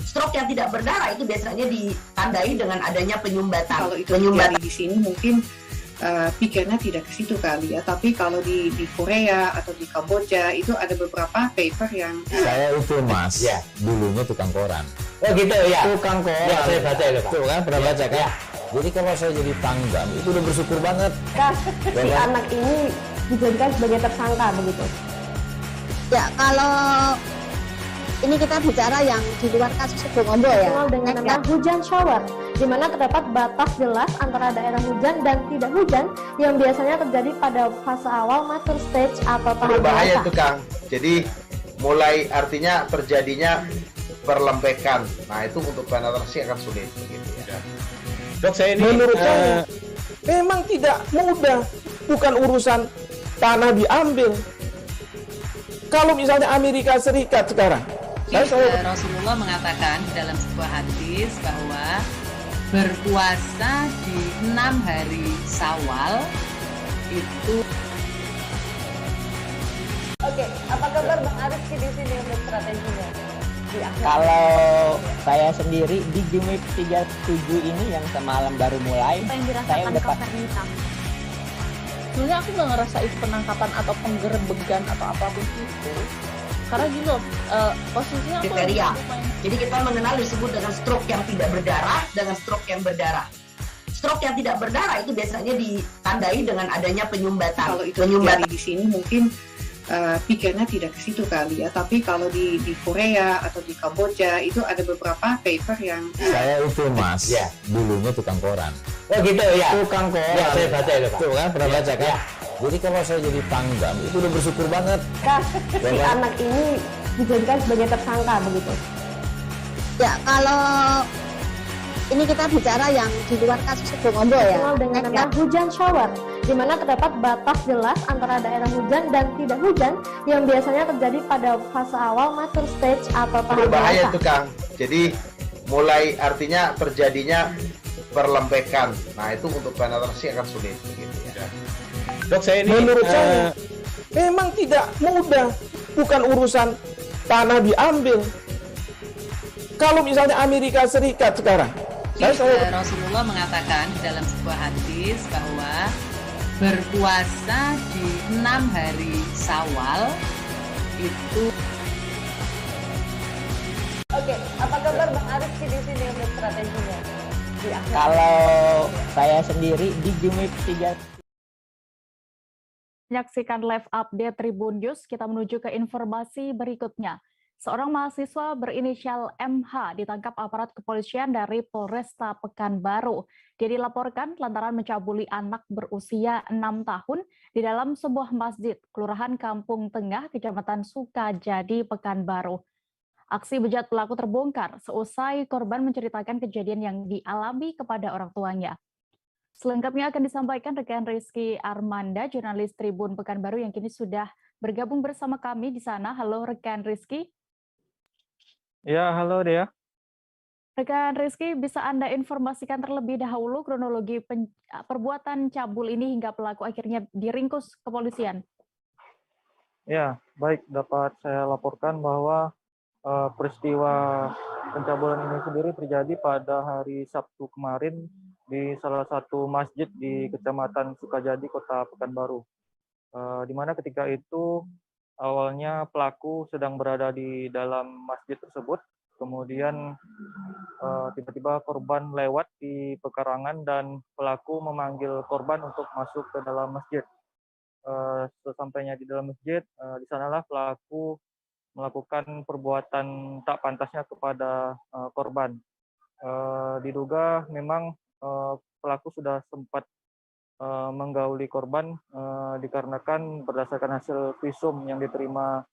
Speaker 18: Stroke yang tidak berdarah itu biasanya ditandai dengan adanya penyumbatan.
Speaker 19: Kalau itu terjadi di sini mungkin pikirnya tidak ke situ kali ya. Tapi kalau di Korea atau di Kamboja itu ada beberapa paper yang
Speaker 20: saya itu Mas, ya, dulunya tukang koran.
Speaker 16: Oh gitu ya.
Speaker 20: Tukang koran.
Speaker 16: Ya, saya baca itu Pak.
Speaker 20: Tuh kan pernah baca kan?
Speaker 16: Ya.
Speaker 20: Jadi kalau saya jadi pangdam itu udah bersyukur banget.
Speaker 15: Kak, si anak ini dijadikan sebagai tersangka begitu.
Speaker 21: Ya, kalau ini kita bicara yang di luar kasus Bongombo ya.
Speaker 15: Dengan nama hujan shower, di mana terdapat batas jelas antara daerah hujan dan tidak hujan yang biasanya terjadi pada fase awal mature stage atau tahap
Speaker 22: berbahaya
Speaker 15: dewasa.
Speaker 22: itu Kang. Jadi mulai artinya terjadinya perlembekan. Nah itu untuk penetrasi akan sulit. Gitu ya.
Speaker 23: Dok, saya ini menurut saya memang tidak mudah, bukan urusan tanah diambil. Kalau misalnya Amerika Serikat sekarang,
Speaker 24: Rasulullah mengatakan dalam sebuah hadis bahwa berpuasa di 6 hari Syawal itu.
Speaker 15: Oke, apa kabar Bang Aris di sini untuk strateginya?
Speaker 16: Kalau saya sendiri di Jumit 37 ini yang semalam baru mulai,
Speaker 14: Apa yang
Speaker 16: saya
Speaker 14: dirasakan
Speaker 16: udah
Speaker 14: Kak Fernita?
Speaker 17: sebenarnya aku nggak ngerasa itu penangkapan atau penggerebegan atau apapun itu. Karena gini loh, posisinya aku
Speaker 18: kriteria. Jadi kita mengenal disebut dengan stroke yang tidak berdarah dengan stroke yang berdarah. Stroke yang tidak berdarah itu biasanya ditandai dengan adanya penyumbatan.
Speaker 19: Kalau itu terjadi di sini mungkin pikirnya tidak ke situ kali ya. Tapi kalau di Korea atau di Kamboja itu ada beberapa paper yang
Speaker 20: Saya itu Mas, ya, dulunya tukang koran.
Speaker 16: Oh gitu ya.
Speaker 20: Tukang koran.
Speaker 16: Ya, saya baca itu Pak.
Speaker 20: Tuh kan pernah baca kan?
Speaker 16: Ya.
Speaker 20: Jadi kalau saya jadi pangdam itu udah bersyukur banget.
Speaker 15: Kak, si anak ini dijadikan sebagai tersangka begitu.
Speaker 21: Ya, kalau ini kita bicara yang di luar kasus Bongombo ya.
Speaker 15: Dengan nama hujan shower, di mana terdapat batas jelas antara daerah hujan dan tidak hujan yang biasanya terjadi pada fase awal mature stage atau tahap
Speaker 22: Berbahaya
Speaker 15: dewasa.
Speaker 22: itu Kang. Jadi mulai artinya terjadinya perlembekan. Nah itu untuk penetrasi akan sulit. Gitu ya.
Speaker 23: Dok, saya ini menurut saya memang tidak mudah, bukan urusan tanah diambil. Kalau misalnya Amerika Serikat sekarang,
Speaker 24: Rasulullah mengatakan dalam sebuah hadis bahwa berpuasa di 6 hari Syawal itu.
Speaker 15: Oke, apa
Speaker 17: juga di akhir?
Speaker 16: Kalau saya sendiri di Jumip 3.
Speaker 1: Menyaksikan live update Tribun News, kita menuju ke informasi berikutnya. Seorang mahasiswa berinisial MH ditangkap aparat kepolisian dari Polresta Pekanbaru. Dia dilaporkan lantaran mencabuli anak berusia 6 tahun di dalam sebuah masjid, Kelurahan Kampung Tengah, Kecamatan Sukajadi, Pekanbaru. Aksi bejat pelaku terbongkar seusai korban menceritakan kejadian yang dialami kepada orang tuanya. Selengkapnya akan disampaikan rekan Rizky Armanda, jurnalis Tribun Pekanbaru yang kini sudah bergabung bersama kami di sana. Halo rekan Rizky.
Speaker 2: Ya, halo Dea.
Speaker 1: Rekan Rizky, bisa Anda informasikan terlebih dahulu kronologi perbuatan cabul ini hingga pelaku akhirnya diringkus kepolisian?
Speaker 2: Ya, baik, dapat saya laporkan bahwa peristiwa pencabulan ini sendiri terjadi pada hari Sabtu kemarin di salah satu masjid di Kecamatan Sukajadi, Kota Pekanbaru. Di mana ketika itu awalnya pelaku sedang berada di dalam masjid tersebut, kemudian tiba-tiba korban lewat di pekarangan dan pelaku memanggil korban untuk masuk ke dalam masjid. Sesampainya di dalam masjid, di sanalah pelaku melakukan perbuatan tak pantasnya kepada korban. Diduga memang pelaku sudah sempat menggauli korban dikarenakan berdasarkan hasil visum yang diterima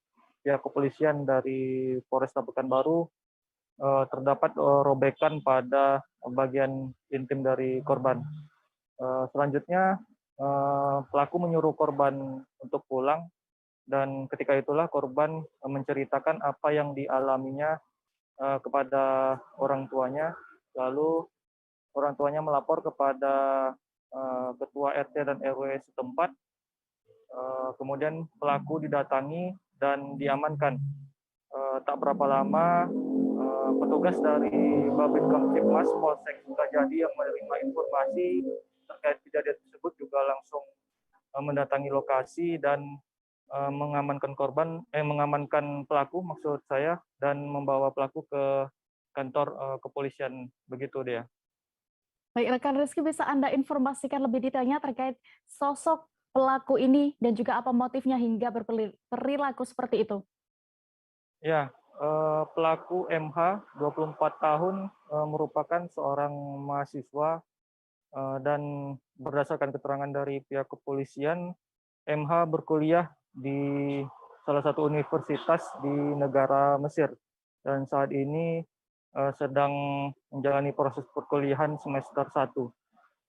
Speaker 2: pihak kepolisian dari Polresta Pekanbaru terdapat robekan pada bagian intim dari korban. Selanjutnya pelaku menyuruh korban untuk pulang dan ketika itulah korban menceritakan apa yang dialaminya kepada orang tuanya, lalu orang tuanya melapor kepada ketua RT dan RW setempat. Kemudian pelaku didatangi dan diamankan. Tak berapa lama petugas dari Babin Kamtibmas Polsek Sukajadi yang menerima informasi terkait kejadian tersebut juga langsung mendatangi lokasi dan mengamankan mengamankan pelaku maksud saya dan membawa pelaku ke kantor kepolisian, begitu dia.
Speaker 1: Baik, rekan Rizky, bisa Anda informasikan lebih detailnya terkait sosok pelaku ini dan juga apa motifnya hingga berperilaku seperti itu?
Speaker 2: Ya, pelaku MH, 24 tahun, merupakan seorang mahasiswa dan berdasarkan keterangan dari pihak kepolisian, MH berkuliah di salah satu universitas di negara Mesir dan saat ini sedang menjalani proses perkuliahan semester 1.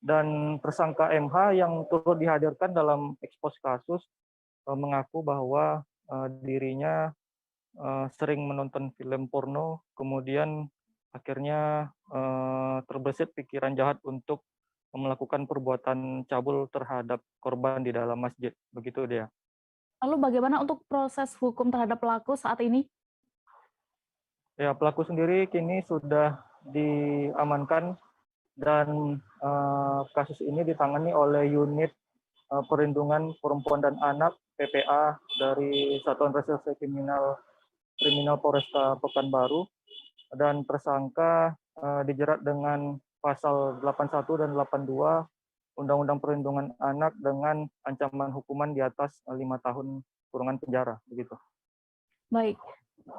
Speaker 2: Dan tersangka MH yang turut dihadirkan dalam ekspos kasus mengaku bahwa dirinya sering menonton film porno, kemudian akhirnya terbesit pikiran jahat untuk melakukan perbuatan cabul terhadap korban di dalam masjid. Begitu dia.
Speaker 1: Lalu bagaimana untuk proses hukum terhadap pelaku saat ini?
Speaker 2: Ya, pelaku sendiri kini sudah diamankan dan kasus ini ditangani oleh unit perlindungan perempuan dan anak PPA dari Satuan Reserse Kriminal Polresta Pekanbaru dan tersangka dijerat dengan pasal 81 dan 82 Undang-Undang Perlindungan Anak dengan ancaman hukuman di atas 5 tahun kurungan penjara, begitu.
Speaker 1: Baik.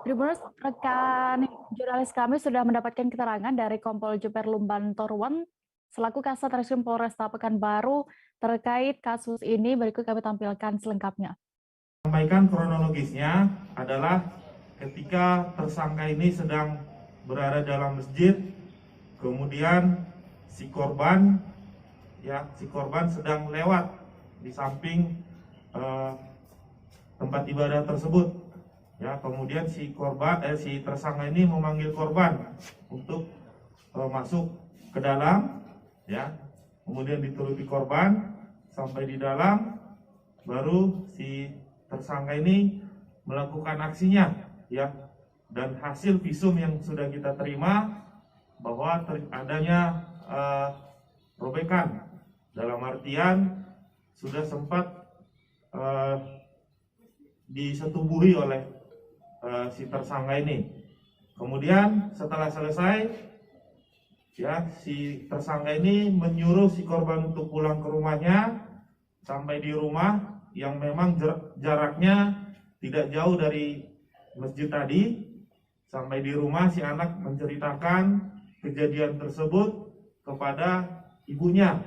Speaker 1: Tribuners, rekan jurnalis kami sudah mendapatkan keterangan dari Kompol Juper Lumban Torwan selaku Kasat Reskrim Polresta Pekanbaru terkait kasus ini. Berikut kami tampilkan selengkapnya.
Speaker 3: Sampaikan kronologisnya adalah ketika tersangka ini sedang berada dalam masjid, kemudian si korban sedang lewat di samping tempat ibadah tersebut. Ya, kemudian si tersangka ini memanggil korban untuk masuk ke dalam, ya. Kemudian dituruti korban sampai di dalam, baru si tersangka ini melakukan aksinya, ya. Dan hasil visum yang sudah kita terima bahwa adanya robekan, dalam artian sudah sempat disetubuhi oleh si tersangka ini. Kemudian setelah selesai ya si tersangka ini menyuruh si korban untuk pulang ke rumahnya. Sampai di rumah yang memang jaraknya tidak jauh dari masjid tadi. Sampai di rumah si anak menceritakan kejadian tersebut kepada ibunya.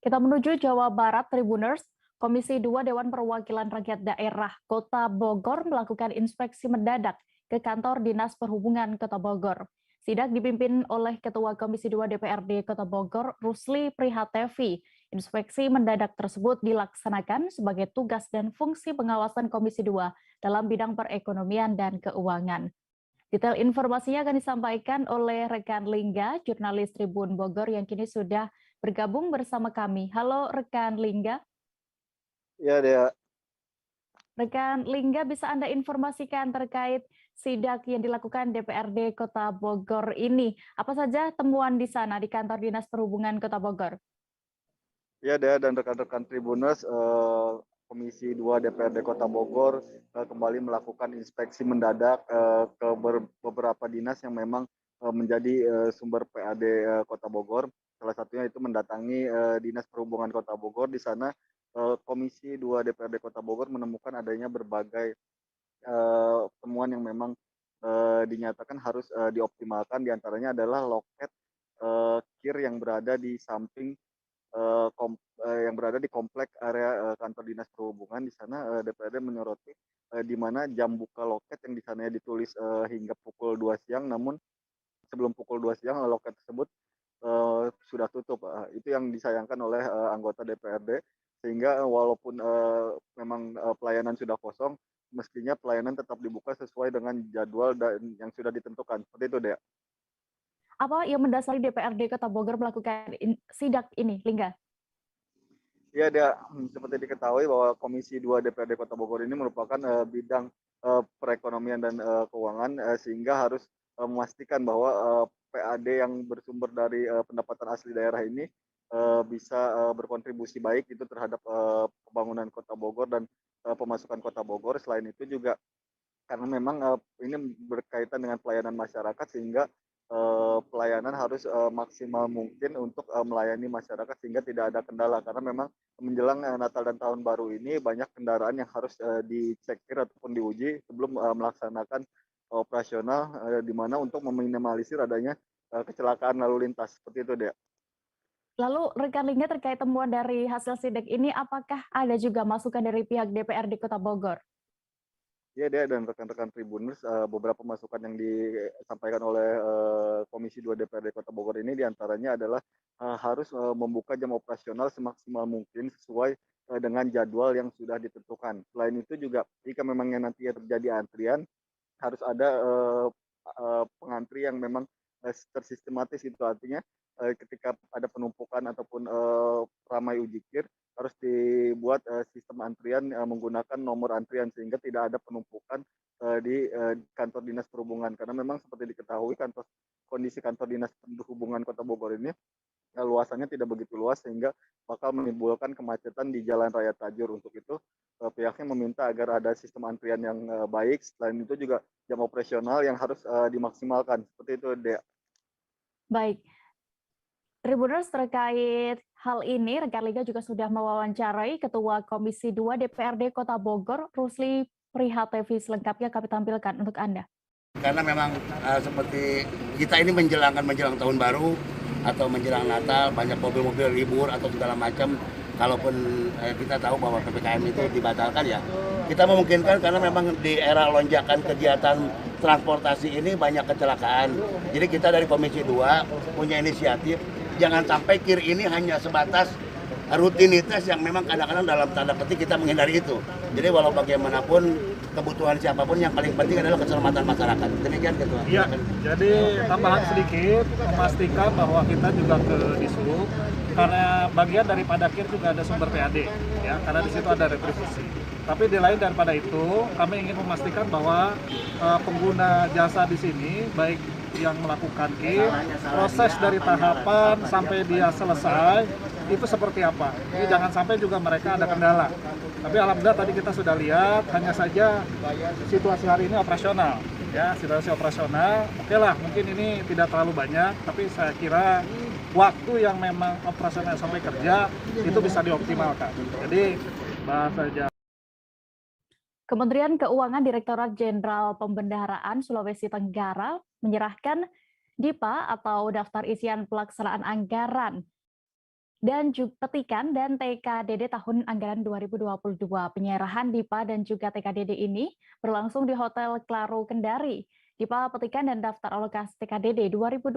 Speaker 1: Kita menuju Jawa Barat, Tribuners. Komisi 2 Dewan Perwakilan Rakyat Daerah Kota Bogor melakukan inspeksi mendadak ke kantor Dinas Perhubungan Kota Bogor. Sidak dipimpin oleh Ketua Komisi 2 DPRD Kota Bogor, Rusli Prihatevi. Inspeksi mendadak tersebut dilaksanakan sebagai tugas dan fungsi pengawasan Komisi 2 dalam bidang perekonomian dan keuangan. Detail informasinya akan disampaikan oleh rekan Lingga, jurnalis Tribun Bogor yang kini sudah bergabung bersama kami. Halo rekan Lingga.
Speaker 4: Ya, Dea.
Speaker 1: Rekan Lingga, bisa Anda informasikan terkait sidak yang dilakukan DPRD Kota Bogor ini? Apa saja temuan di sana di kantor Dinas Perhubungan Kota Bogor?
Speaker 4: Ya, Dea dan rekan-rekan Tribuners, Komisi 2 DPRD Kota Bogor kembali melakukan inspeksi mendadak ke beberapa dinas yang memang menjadi sumber PAD Kota Bogor. Salah satunya itu mendatangi Dinas Perhubungan Kota Bogor. Di sana Komisi 2 DPRD Kota Bogor menemukan adanya berbagai temuan yang memang dinyatakan harus dioptimalkan. Di antaranya adalah loket kir yang berada di samping yang berada di komplek area kantor Dinas Perhubungan. Di sana DPRD menyoroti di mana jam buka loket yang di sana ditulis hingga pukul 2 siang, namun sebelum pukul 2 siang loket tersebut sudah tutup. Itu yang disayangkan oleh anggota DPRD, sehingga walaupun memang pelayanan sudah kosong, mestinya pelayanan tetap dibuka sesuai dengan jadwal yang sudah ditentukan. Seperti itu, Dea.
Speaker 1: Apa yang mendasari DPRD Kota Bogor melakukan sidak ini, Lingga?
Speaker 4: Ya, Dea, seperti diketahui bahwa Komisi 2 DPRD Kota Bogor ini merupakan bidang perekonomian dan keuangan, sehingga harus memastikan bahwa PAD yang bersumber dari pendapatan asli daerah ini bisa berkontribusi baik itu terhadap pembangunan Kota Bogor dan pemasukan Kota Bogor. Selain itu juga karena memang ini berkaitan dengan pelayanan masyarakat, sehingga pelayanan harus maksimal mungkin untuk melayani masyarakat sehingga tidak ada kendala, karena memang menjelang Natal dan Tahun Baru ini banyak kendaraan yang harus dicekir ataupun diuji sebelum melaksanakan operasional, di mana untuk meminimalisir adanya kecelakaan lalu lintas. Seperti itu, Dea.
Speaker 1: Lalu rekan Lingga, terkait temuan dari hasil sidak ini, apakah ada juga masukan dari pihak DPRD Kota Bogor?
Speaker 4: Ya, Dea dan rekan-rekan Tribuners, beberapa masukan yang disampaikan oleh Komisi 2 DPRD Kota Bogor ini diantaranya adalah harus membuka jam operasional semaksimal mungkin sesuai dengan jadwal yang sudah ditentukan. Selain itu juga jika memang nanti terjadi antrian, harus ada pengantri yang memang tersistematis. Itu artinya ketika ada penumpukan ataupun ramai ujikir, harus dibuat sistem antrian menggunakan nomor antrian sehingga tidak ada penumpukan di kantor Dinas Perhubungan. Karena memang seperti diketahui kondisi kantor Dinas Perhubungan Kota Bogor ini luasannya tidak begitu luas, sehingga bakal menimbulkan kemacetan di Jalan Raya Tajur. Untuk itu pihaknya meminta agar ada sistem antrian yang baik. Selain itu juga jam operasional yang harus dimaksimalkan. Seperti itu, Dea.
Speaker 1: Baik. Tribuners, terkait hal ini, rekan Liga juga sudah mewawancarai Ketua Komisi 2 DPRD Kota Bogor, Rusli Prihatevi. Selengkapnya kami tampilkan untuk Anda.
Speaker 6: Karena memang seperti kita ini menjelang Tahun Baru atau menjelang Natal, banyak mobil-mobil libur atau segala macam. Kalaupun kita tahu bahwa PPKM itu dibatalkan, ya kita memungkinkan, karena memang di era lonjakan kegiatan transportasi ini banyak kecelakaan. Jadi kita dari Komisi 2 punya inisiatif, jangan sampai KIR ini hanya sebatas rutinitas yang memang kadang-kadang dalam tanda petik kita menghindari itu. Jadi walau bagaimanapun kebutuhan siapapun, yang paling penting adalah keselamatan masyarakat. Demikian, Ketua.
Speaker 7: Iya, jadi tambahan sedikit memastikan bahwa kita juga ke Dishub, karena bagian daripada KIR juga ada sumber PAD, ya, karena di situ ada retribusi. Tapi di lain daripada itu, kami ingin memastikan bahwa pengguna jasa di sini, baik yang melakukan KIR, proses dari tahapan sampai dia selesai itu seperti apa. Jadi jangan sampai juga mereka ada kendala. Tapi alhamdulillah tadi kita sudah lihat, hanya saja situasi hari ini operasional. ya situasi operasional. Oke lah, mungkin ini tidak terlalu banyak, tapi saya kira waktu yang memang operasional sampai kerja itu bisa dioptimalkan. Jadi bahasa Jawa.
Speaker 1: Kementerian Keuangan Direktorat Jenderal Pembendaharaan Sulawesi Tenggara menyerahkan DIPA atau Daftar Isian Pelaksanaan Anggaran dan juga petikan dan TKDD tahun anggaran 2022. Penyerahan DIPA dan juga TKDD ini berlangsung di Hotel Claro Kendari. DIPA, petikan dan daftar alokasi TKDD 2022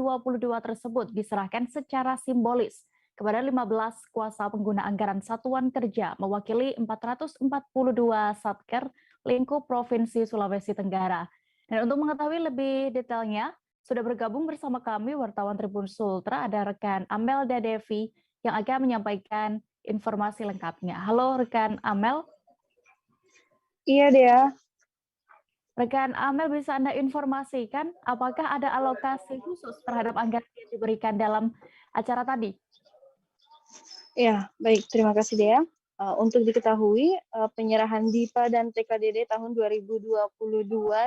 Speaker 1: tersebut diserahkan secara simbolis kepada 15 kuasa pengguna anggaran satuan kerja mewakili 442 satker lingkup Provinsi Sulawesi Tenggara. Dan untuk mengetahui lebih detailnya, sudah bergabung bersama kami wartawan Tribun Sultra, ada rekan Amelda Devi yang akan menyampaikan informasi lengkapnya. Halo rekan Amel.
Speaker 17: Iya Dea.
Speaker 1: Rekan Amel, bisa Anda informasikan apakah ada alokasi khusus terhadap anggaran yang diberikan dalam acara tadi?
Speaker 17: Ya, baik. Terima kasih, Dea. Untuk diketahui, penyerahan DIPA dan TKDD tahun 2022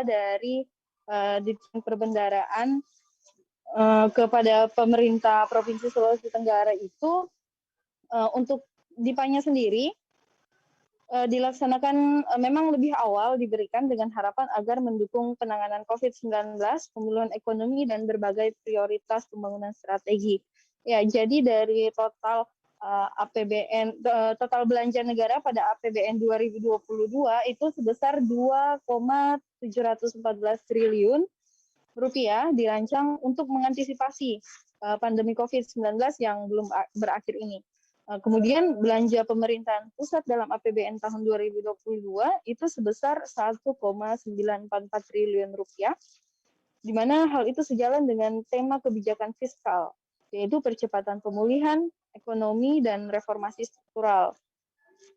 Speaker 17: dari Ditjen Perbendaharaan kepada pemerintah Provinsi Sulawesi Tenggara itu untuk DIPA-nya sendiri dilaksanakan memang lebih awal diberikan dengan harapan agar mendukung penanganan COVID-19, pemulihan ekonomi, dan berbagai prioritas pembangunan strategi. Ya, jadi dari total APBN, total belanja negara pada APBN 2022 itu sebesar 2,714 triliun rupiah dirancang untuk mengantisipasi pandemi COVID-19 yang belum berakhir ini. Kemudian belanja pemerintahan pusat dalam APBN tahun 2022 itu sebesar 1,944 triliun rupiah, di mana hal itu sejalan dengan tema kebijakan fiskal, yaitu percepatan pemulihan ekonomi dan reformasi struktural.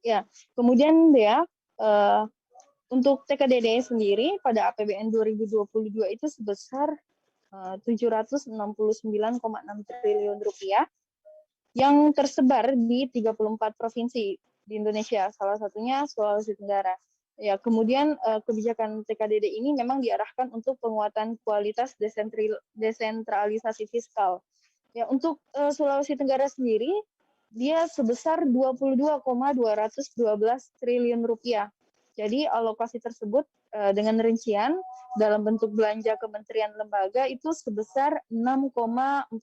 Speaker 17: Ya, kemudian ya untuk TKDD sendiri pada APBN 2022 itu sebesar 769,6 triliun rupiah yang tersebar di 34 provinsi di Indonesia, salah satunya Sulawesi Tenggara. Ya, kemudian kebijakan TKDD ini memang diarahkan untuk penguatan kualitas desentralisasi fiskal. Ya, untuk Sulawesi Tenggara sendiri, dia sebesar 22,212 triliun rupiah. Jadi alokasi tersebut dengan rincian dalam bentuk belanja kementerian lembaga itu sebesar 6,459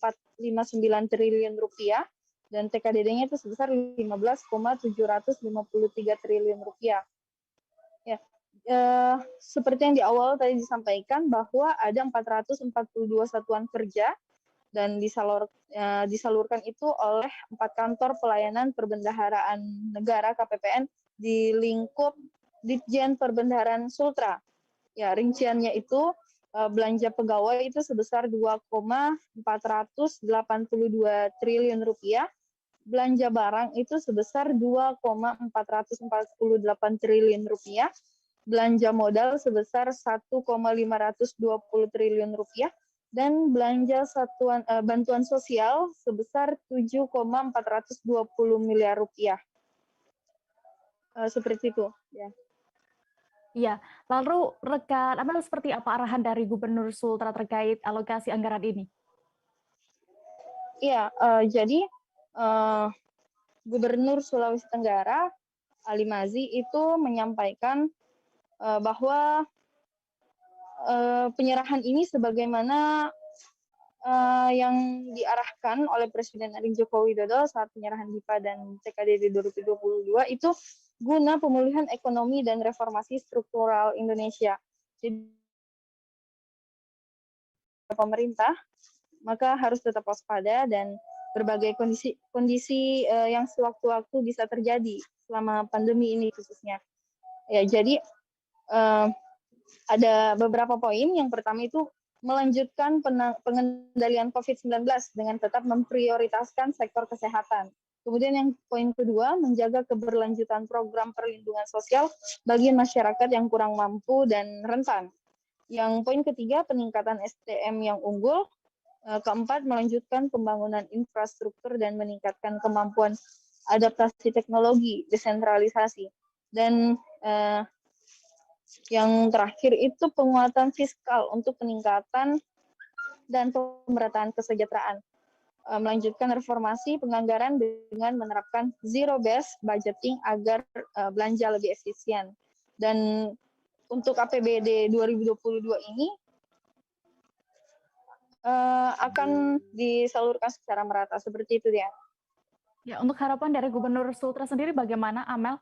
Speaker 17: triliun rupiah dan TKDD-nya itu sebesar 15,753 triliun rupiah. Ya, seperti yang di awal tadi disampaikan bahwa ada 442 satuan kerja dan disalurkan itu oleh 4 kantor pelayanan perbendaharaan negara KPPN di lingkup Ditjen Perbendaharaan Sultra. Ya, rinciannya itu belanja pegawai itu sebesar 2,482 triliun rupiah, belanja barang itu sebesar 2,448 triliun rupiah, belanja modal sebesar 1,520 triliun rupiah, dan belanja bantuan sosial sebesar 7,420 miliar rupiah. Seperti itu. Ya.
Speaker 1: Iya, lalu rekan Amel, seperti apa arahan dari Gubernur Sultra terkait alokasi anggaran ini?
Speaker 17: Iya, jadi Gubernur Sulawesi Tenggara Ali Mazi itu menyampaikan bahwa penyerahan ini sebagaimana yang diarahkan oleh Presiden RI Joko Widodo saat penyerahan DIPA dan TKDD 2022 itu guna pemulihan ekonomi dan reformasi struktural Indonesia. Jadi pemerintah maka harus tetap waspada dan berbagai kondisi yang sewaktu-waktu bisa terjadi selama pandemi ini khususnya. Ya, jadi ada beberapa poin. Yang pertama itu melanjutkan pengendalian COVID-19 dengan tetap memprioritaskan sektor kesehatan. Kemudian yang poin kedua, menjaga keberlanjutan program perlindungan sosial bagi masyarakat yang kurang mampu dan rentan. Yang poin ketiga, peningkatan SDM yang unggul. Keempat, melanjutkan pembangunan infrastruktur dan meningkatkan kemampuan adaptasi teknologi, desentralisasi. Dan Yang terakhir itu penguatan fiskal untuk peningkatan dan pemerataan kesejahteraan. Melanjutkan reformasi penganggaran dengan menerapkan zero-based budgeting agar belanja lebih efisien. Dan untuk APBD 2022 ini akan disalurkan secara merata, seperti itu ya.
Speaker 1: Ya, untuk harapan dari Gubernur Sultra sendiri bagaimana, Amel?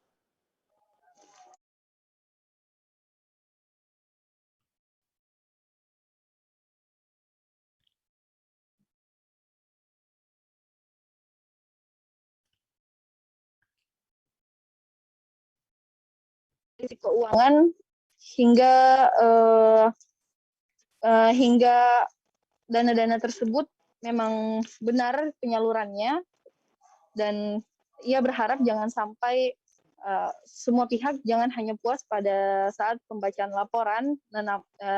Speaker 17: Keuangan hingga dana-dana tersebut memang benar penyalurannya, dan ia berharap jangan sampai semua pihak jangan hanya puas pada saat pembacaan laporan,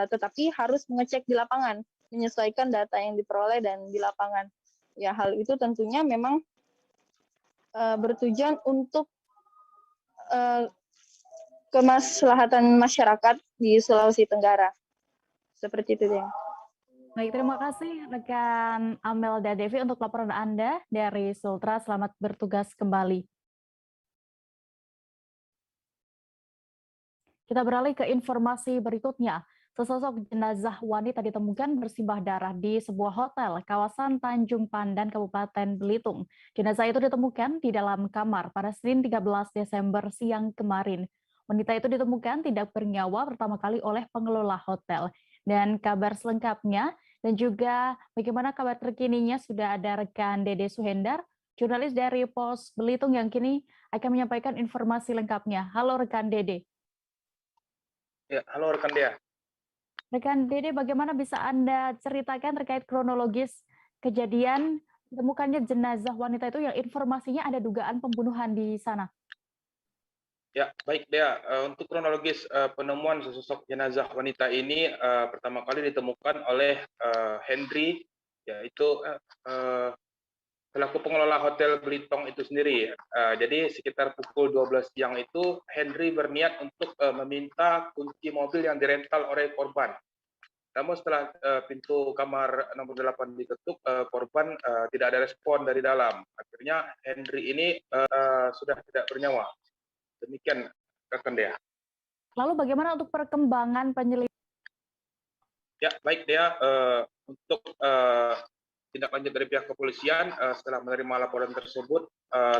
Speaker 17: tetapi harus mengecek di lapangan, menyesuaikan data yang diperoleh dan di lapangan. Ya, hal itu tentunya memang bertujuan untuk kemaslahatan masyarakat di Sulawesi Tenggara. Seperti itu, ya.
Speaker 1: Baik, terima kasih rekan Amelda Devi untuk laporan Anda dari Sultra. Selamat bertugas kembali. Kita beralih ke informasi berikutnya. Sesosok jenazah wanita ditemukan bersimbah darah di sebuah hotel kawasan Tanjung Pandan, Kabupaten Belitung. Jenazah itu ditemukan di dalam kamar pada Senin 13 Desember siang kemarin. Wanita itu ditemukan tidak bernyawa pertama kali oleh pengelola hotel. Dan kabar selengkapnya dan juga bagaimana kabar terkininya sudah ada rekan Dede Suhendar, jurnalis dari Pos Belitung yang kini akan menyampaikan informasi lengkapnya. Halo rekan Dede.
Speaker 5: Ya, halo rekan Dea.
Speaker 1: Rekan Dede, bagaimana bisa Anda ceritakan terkait kronologis kejadian ditemukannya jenazah wanita itu yang informasinya ada dugaan pembunuhan di sana?
Speaker 5: Ya, baik Dea. Untuk kronologis penemuan sesosok jenazah wanita ini pertama kali ditemukan oleh Henry, yaitu selaku pengelola Hotel Belitung itu sendiri. Jadi sekitar pukul 12 siang itu Henry berniat untuk meminta kunci mobil yang dirental oleh korban. Namun setelah pintu kamar nomor 8 diketuk, korban tidak ada respon dari dalam. Akhirnya Henry ini sudah tidak bernyawa. Demikian rekan Dea.
Speaker 1: Lalu bagaimana untuk perkembangan penyelidikan?
Speaker 5: Ya, baik Dea. Untuk tindak lanjut dari pihak kepolisian, setelah menerima laporan tersebut,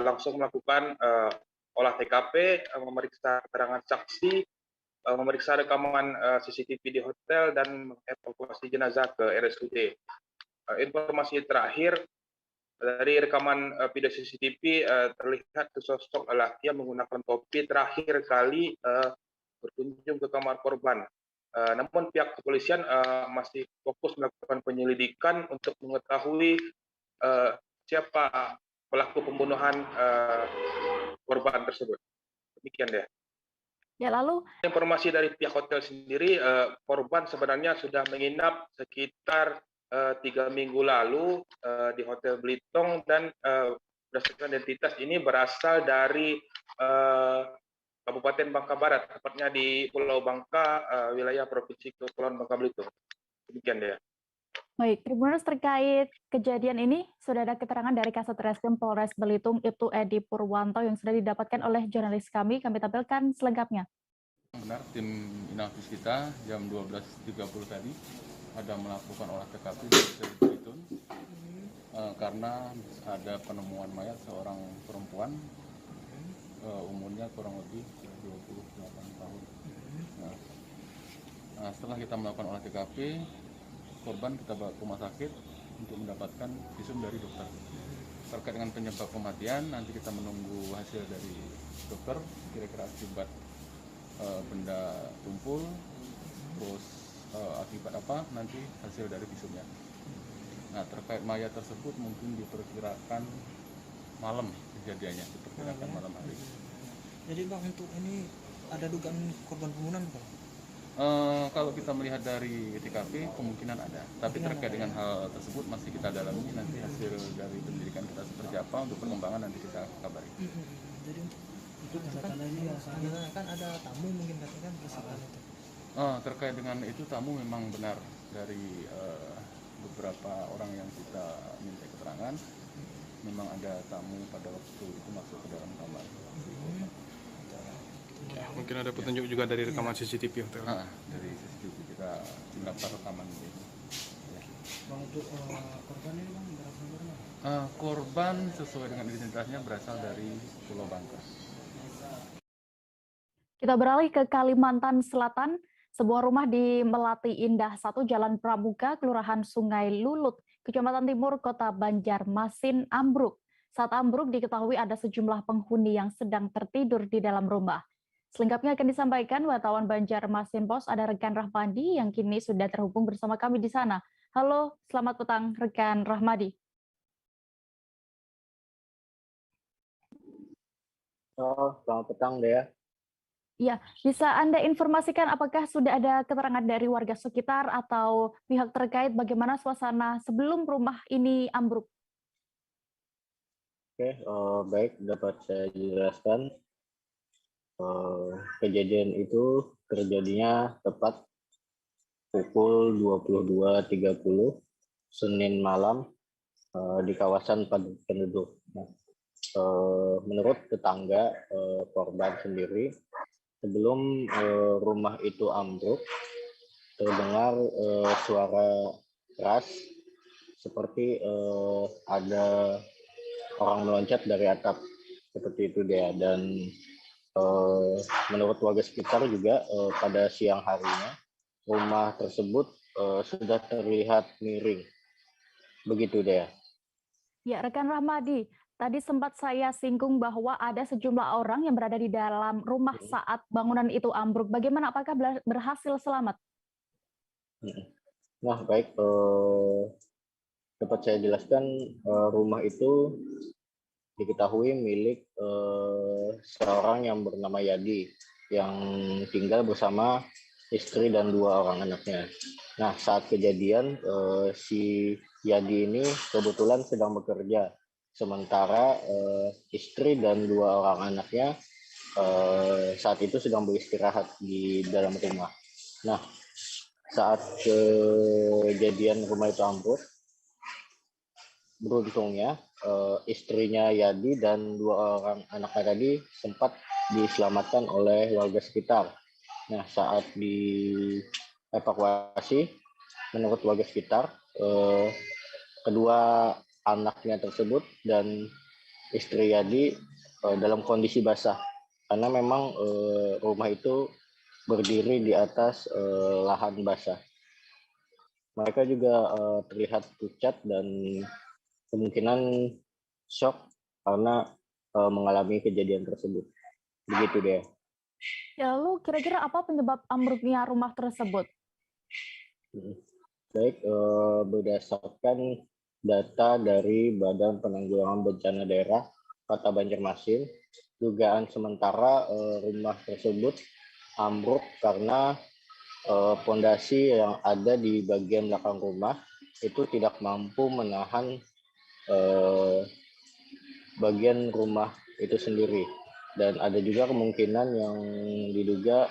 Speaker 5: langsung melakukan olah TKP, memeriksa keterangan saksi, memeriksa rekaman CCTV di hotel, dan mengevakuasi jenazah ke RSUD. Informasi terakhir, dari rekaman video CCTV terlihat sesosok lelaki yang menggunakan topi terakhir kali berkunjung ke kamar korban. Namun pihak kepolisian masih fokus melakukan penyelidikan untuk mengetahui siapa pelaku pembunuhan korban tersebut. Demikian deh.
Speaker 1: Ya, lalu
Speaker 5: informasi dari pihak hotel sendiri, korban sebenarnya sudah menginap sekitar 3 minggu lalu di Hotel Belitung, dan berdasarkan identitas ini berasal dari Kabupaten Bangka Barat, tepatnya di Pulau Bangka, wilayah Provinsi Kepulauan Bangka Belitung. Demikian dia.
Speaker 1: Baik, Tribuners, terkait kejadian ini sudah ada keterangan dari Kasat Reskrim Polres Belitung, Ibtu Edi Purwanto, yang sudah didapatkan oleh jurnalis kami tampilkan selengkapnya.
Speaker 9: Benar, tim Inafis kita jam 12.30 tadi ada melakukan olah TKP di Belitung karena ada penemuan mayat seorang perempuan, umurnya kurang lebih 28 tahun. Nah, setelah kita melakukan olah TKP, korban kita bawa ke rumah sakit untuk mendapatkan visum dari dokter. Terkait dengan penyebab kematian, nanti kita menunggu hasil dari dokter, kira-kira akibat benda tumpul, terus akibat apa, nanti hasil dari visumnya. Nah, terkait mayat tersebut mungkin diperkirakan malam kejadiannya, diperkirakan malam hari.
Speaker 10: Jadi Bang, untuk ini ada dugaan korban pembunuhan Bang?
Speaker 9: Kalau kita melihat dari TKP kemungkinan ada, tapi terkait dengan hal tersebut masih kita dalami, nanti hasil dari penyelidikan kita seperti apa, untuk perkembangan nanti kita kabari.
Speaker 10: Jadi untuk tanda-tanda ini kan ada tamu mungkin katanya kan itu.
Speaker 9: Terkait dengan itu tamu memang benar dari beberapa orang yang kita minta keterangan, memang ada tamu pada waktu itu masuk ke dalam kamar.
Speaker 8: Ya, mungkin ada petunjuk juga dari rekaman CCTV hotel.
Speaker 9: Dari CCTV kita mendapat rekaman itu. Ya.
Speaker 10: Bang, untuk korban ini bang berapa orang?
Speaker 9: Korban sesuai dengan identitasnya berasal dari Pulau Bangka.
Speaker 1: Kita beralih ke Kalimantan Selatan. Sebuah rumah di Melati Indah 1 Jalan Pramuka, Kelurahan Sungai Lulut, Kecamatan Timur, Kota Banjarmasin ambruk. Saat ambruk diketahui ada sejumlah penghuni yang sedang tertidur di dalam rumah. Selengkapnya akan disampaikan wartawan Banjarmasin Pos, ada rekan Rahmadi yang kini sudah terhubung bersama kami di sana. Halo, selamat petang rekan Rahmadi.
Speaker 11: Selamat petang Dea.
Speaker 1: Ya, bisa Anda informasikan apakah sudah ada keterangan dari warga sekitar atau pihak terkait bagaimana suasana sebelum rumah ini ambruk?
Speaker 11: Oke, baik, dapat saya jelaskan. Kejadian itu terjadinya tepat pukul 22.30 Senin malam di kawasan padat penduduk. Menurut tetangga korban sendiri, sebelum rumah itu ambruk, terdengar suara keras seperti ada orang meloncat dari atap, seperti itu dia. Dan menurut warga sekitar juga pada siang harinya rumah tersebut sudah terlihat miring, begitu dia.
Speaker 1: Ya, rekan Rahmadi, tadi sempat saya singgung bahwa ada sejumlah orang yang berada di dalam rumah saat bangunan itu ambruk. Bagaimana, apakah berhasil selamat?
Speaker 11: Nah, baik, dapat saya jelaskan, rumah itu diketahui milik seorang yang bernama Yadi, yang tinggal bersama istri dan 2 orang anaknya. Nah, saat kejadian, si Yadi ini kebetulan sedang bekerja, sementara istri dan 2 orang anaknya saat itu sedang beristirahat di dalam rumah. Nah, saat kejadian rumah itu ambruk, beruntungnya istrinya Yadi dan 2 orang anaknya tadi sempat diselamatkan oleh warga sekitar. Nah, saat dievakuasi, menurut warga sekitar, kedua anaknya tersebut dan istri Yadi dalam kondisi basah, karena memang rumah itu berdiri di atas lahan basah. Mereka juga terlihat pucat dan kemungkinan shock karena mengalami kejadian tersebut. Begitu deh.
Speaker 1: Lalu kira-kira apa penyebab ambruknya rumah tersebut?
Speaker 11: Baik, berdasarkan data dari Badan Penanggulangan Bencana Daerah Kota Banjarmasin, dugaan sementara rumah tersebut ambruk karena pondasi yang ada di bagian belakang rumah itu tidak mampu menahan bagian rumah itu sendiri. Dan ada juga kemungkinan yang diduga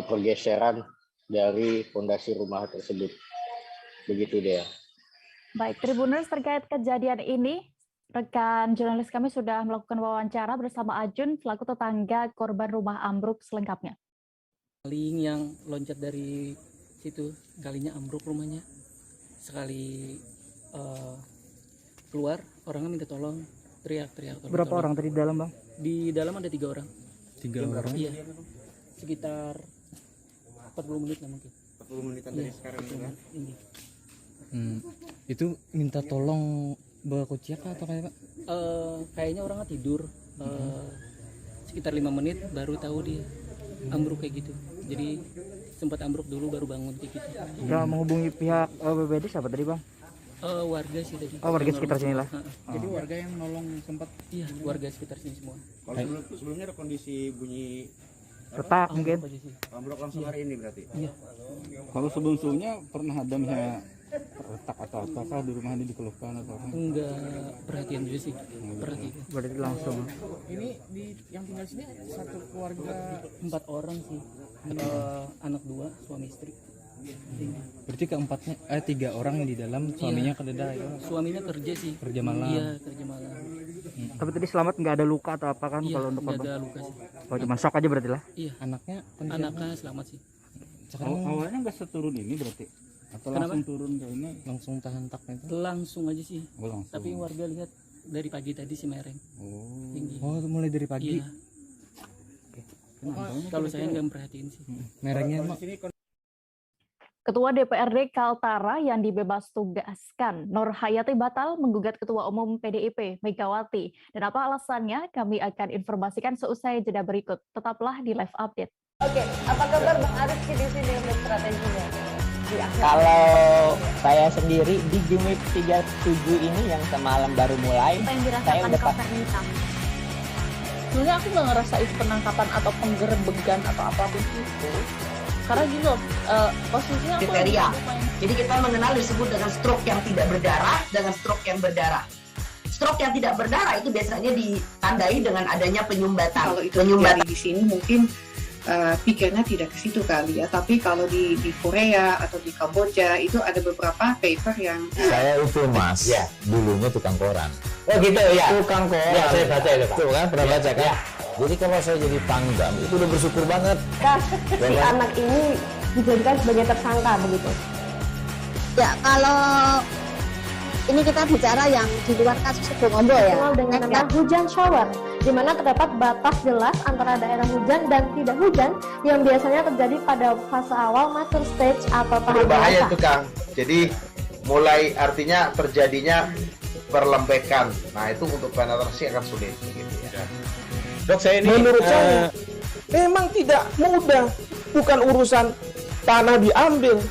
Speaker 11: pergeseran dari pondasi rumah tersebut. Begitu dia.
Speaker 1: Baik, Tribuners, terkait kejadian ini, rekan jurnalis kami sudah melakukan wawancara bersama Ajun, selaku tetangga korban rumah ambruk selengkapnya.
Speaker 10: Maling yang loncat dari situ, kalinya ambruk rumahnya. Sekali keluar, orangnya minta tolong, teriak-teriak.
Speaker 12: Berapa orang tadi di dalam, Bang?
Speaker 10: Di dalam ada 3 orang.
Speaker 12: 3 orang?
Speaker 10: Iya, sekitar 40 menit lah mungkin.
Speaker 12: 40 menitan dari
Speaker 10: sekarang kan? Ini.
Speaker 12: Itu minta tolong bawa kuciak atau kayak Pak?
Speaker 10: Kayaknya orangnya tidur. Sekitar 5 menit baru tahu dia ambruk kayak gitu. Jadi sempat ambruk dulu baru bangun kayak gitu.
Speaker 12: Udah menghubungi pihak BPBD siapa tadi, Bang?
Speaker 10: Warga sih tadi.
Speaker 12: Oh, warga sekitar sini lah.
Speaker 10: Jadi warga yang nolong sempat. Iya, warga sekitar sini semua.
Speaker 12: Kalau
Speaker 22: sebelumnya ada kondisi bunyi
Speaker 12: retak mungkin.
Speaker 22: ambruk langsung hari ini berarti.
Speaker 10: Iya.
Speaker 13: Kalau sebelumnya pernah ada misalnya
Speaker 12: retak atau apakah di rumah ini dikeluhkan atau apa?
Speaker 10: Enggak perhatian juga sih. Perhatian.
Speaker 12: Berarti langsung.
Speaker 10: Ini yang tinggal sini satu keluarga 4 orang sih. Anak 2, suami istri.
Speaker 12: Berarti keempatnya 3 orang yang di dalam, suaminya kededa ya?
Speaker 10: Suaminya kerja sih.
Speaker 12: Kerja malam.
Speaker 10: Iya, kerja malam.
Speaker 12: Tapi tadi selamat, nggak ada luka atau apa kan?
Speaker 10: Iya,
Speaker 12: kalau untuk
Speaker 10: nggak
Speaker 12: korban?
Speaker 10: ada luka sih.
Speaker 12: Oh, cuma shock aja berarti lah?
Speaker 10: Iya. Anaknya selamat sih.
Speaker 12: Awalnya nggak seturun ini berarti? Atau langsung turun ke ini? Langsung tahan taknya itu?
Speaker 10: Langsung aja sih.
Speaker 12: Oh, langsung.
Speaker 10: Tapi warga lihat dari pagi tadi si mereng.
Speaker 12: Oh, mulai dari pagi?
Speaker 10: Iya. Kalau saya nggak memperhatiin sih.
Speaker 12: Merengnya emang.
Speaker 1: Ketua DPRD Kaltara yang dibebas tugaskan, Nur Hayati batal menggugat Ketua Umum PDIP Megawati. Dan apa alasannya? Kami akan informasikan seusai jeda berikut. Tetaplah di live update.
Speaker 13: Oke, apa kabar Bang Arief di sini untuk strateginya?
Speaker 16: Kalau saya sendiri di Jumit 37 ini yang semalam baru mulai, saya udah
Speaker 17: sebenarnya aku nggak ngerasa itu penangkapan atau penggerebegan atau apapun itu. Karena gini loh, posisinya aku
Speaker 14: kriteria. Jadi kita mengenal disebut dengan stroke yang tidak berdarah dengan stroke yang berdarah. Stroke yang tidak berdarah itu biasanya ditandai dengan adanya penyumbatan.
Speaker 18: Kalau itu terjadi di sini mungkin pikirnya tidak ke situ kali ya. Tapi kalau di Korea atau di Kamboja itu ada beberapa paper yang
Speaker 20: saya itu mas, ya dulunya tukang koran.
Speaker 16: Oh gitu ya.
Speaker 20: Tukang koran.
Speaker 16: Ya, saya baca itu Pak.
Speaker 20: Tuh kan pernah baca kan?
Speaker 16: Ya.
Speaker 20: Jadi kalau saya jadi pangdam itu udah bersyukur banget.
Speaker 15: Si anak ini dijadikan sebagai tersangka begitu.
Speaker 21: Ya, kalau ini kita bicara yang di luar kasus Sebongombo ya.
Speaker 15: Dengan nama hujan shower, di mana terdapat batas jelas antara daerah hujan dan tidak hujan yang biasanya terjadi pada fase awal mature stage atau tahap
Speaker 22: berbahaya itu Kang. Jadi mulai artinya terjadinya perlembekan. Nah itu untuk penetrasi akan sulit. Gitu ya.
Speaker 23: Dok, saya ini menurut saya memang tidak mudah, bukan urusan tanah diambil.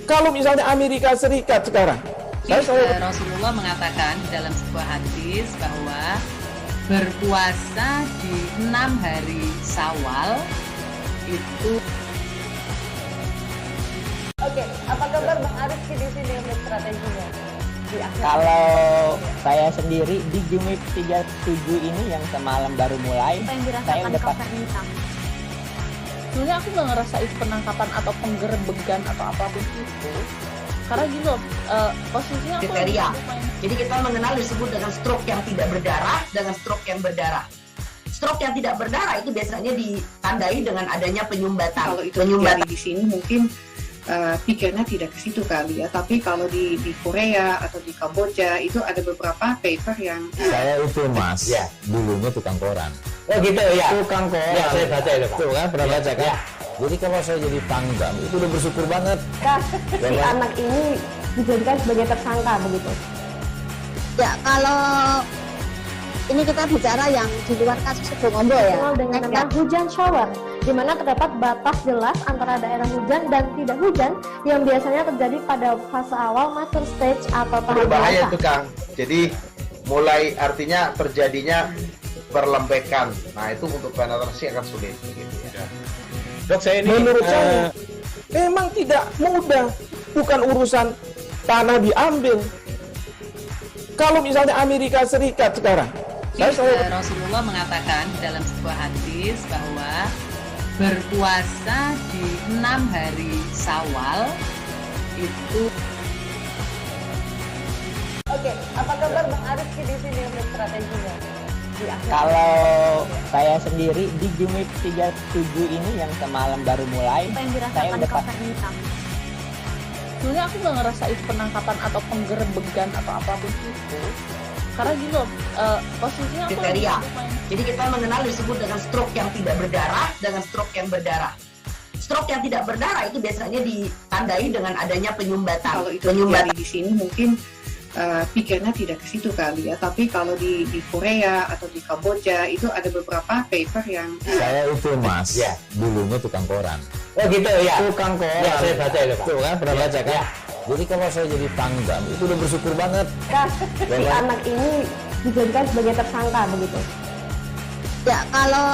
Speaker 23: Kalau misalnya Amerika Serikat sekarang,
Speaker 24: Rasulullah mengatakan dalam sebuah hadis bahwa berpuasa di 6 hari Syawal itu.
Speaker 13: Oke, apa kabar Bang Arief di sini untuk strateginya?
Speaker 16: Kalau saya sendiri di Jumit 37 ini yang semalam baru mulai, saya udah pasti.
Speaker 17: Sebenarnya aku nggak ngerasa itu penangkapan atau penggerebegan atau apapun itu. Karena gini loh, posisinya aku
Speaker 14: kriteria. Jadi kita mengenal disebut dengan stroke yang tidak berdarah dengan stroke yang berdarah. Stroke yang tidak berdarah itu biasanya ditandai dengan adanya penyumbatan.
Speaker 18: Kalau itu terjadi di sini mungkin pikirnya tidak ke situ kali ya. Tapi kalau di Korea atau di Kamboja itu ada beberapa paper yang
Speaker 20: saya itu mas, ya dulunya tukang koran.
Speaker 16: Oh gitu ya.
Speaker 20: Tukang koran.
Speaker 16: Ya, saya baca itu Pak.
Speaker 20: Tuh kan pernah baca kan?
Speaker 16: Ya.
Speaker 20: Jadi kalau saya jadi pangdam itu udah bersyukur banget.
Speaker 15: Si anak ini dijadikan sebagai tersangka begitu.
Speaker 21: Ya, kalau ini kita bicara yang di luar kasus Sebongombo ya.
Speaker 15: Dengan nama hujan shower, di mana terdapat batas jelas antara daerah hujan dan tidak hujan yang biasanya terjadi pada fase awal mature stage atau tahap
Speaker 22: berbahaya itu Kang. Jadi mulai artinya terjadinya perlembekan. Nah itu untuk penetrasi akan sulit. Gitu ya.
Speaker 23: Dok, saya ini menurut saya memang tidak mudah, bukan urusan tanah diambil. Kalau misalnya Amerika Serikat sekarang,
Speaker 24: Rasulullah mengatakan dalam sebuah hadis bahwa berpuasa di 6 hari Syawal itu.
Speaker 13: Oke, apa kabar Bang Arief di sini untuk strateginya?
Speaker 16: Kalau saya sendiri di Jumit 37 ini yang semalam baru mulai, saya udah pasti.
Speaker 17: Sebenarnya aku nggak ngerasa itu penangkapan atau penggerebegan atau apapun itu. Karena gini loh, posisinya aku
Speaker 14: kriteria. Jadi kita mengenal disebut dengan stroke yang tidak berdarah dengan stroke yang berdarah. Stroke yang tidak berdarah itu biasanya ditandai dengan adanya penyumbatan.
Speaker 18: Kalau itu terjadi di sini mungkin pikirnya tidak ke situ kali ya. Tapi kalau di Korea atau di Kamboja itu ada beberapa paper yang
Speaker 20: saya itu mas, ya dulunya tukang koran.
Speaker 16: Oh gitu ya.
Speaker 20: Tukang koran.
Speaker 16: Ya, saya baca itu Pak.
Speaker 20: Tuh kan pernah baca kan?
Speaker 16: Ya.
Speaker 20: Jadi kalau saya jadi pangdam itu udah bersyukur banget.
Speaker 15: Si anak ini dijadikan sebagai tersangka begitu.
Speaker 21: Ya, kalau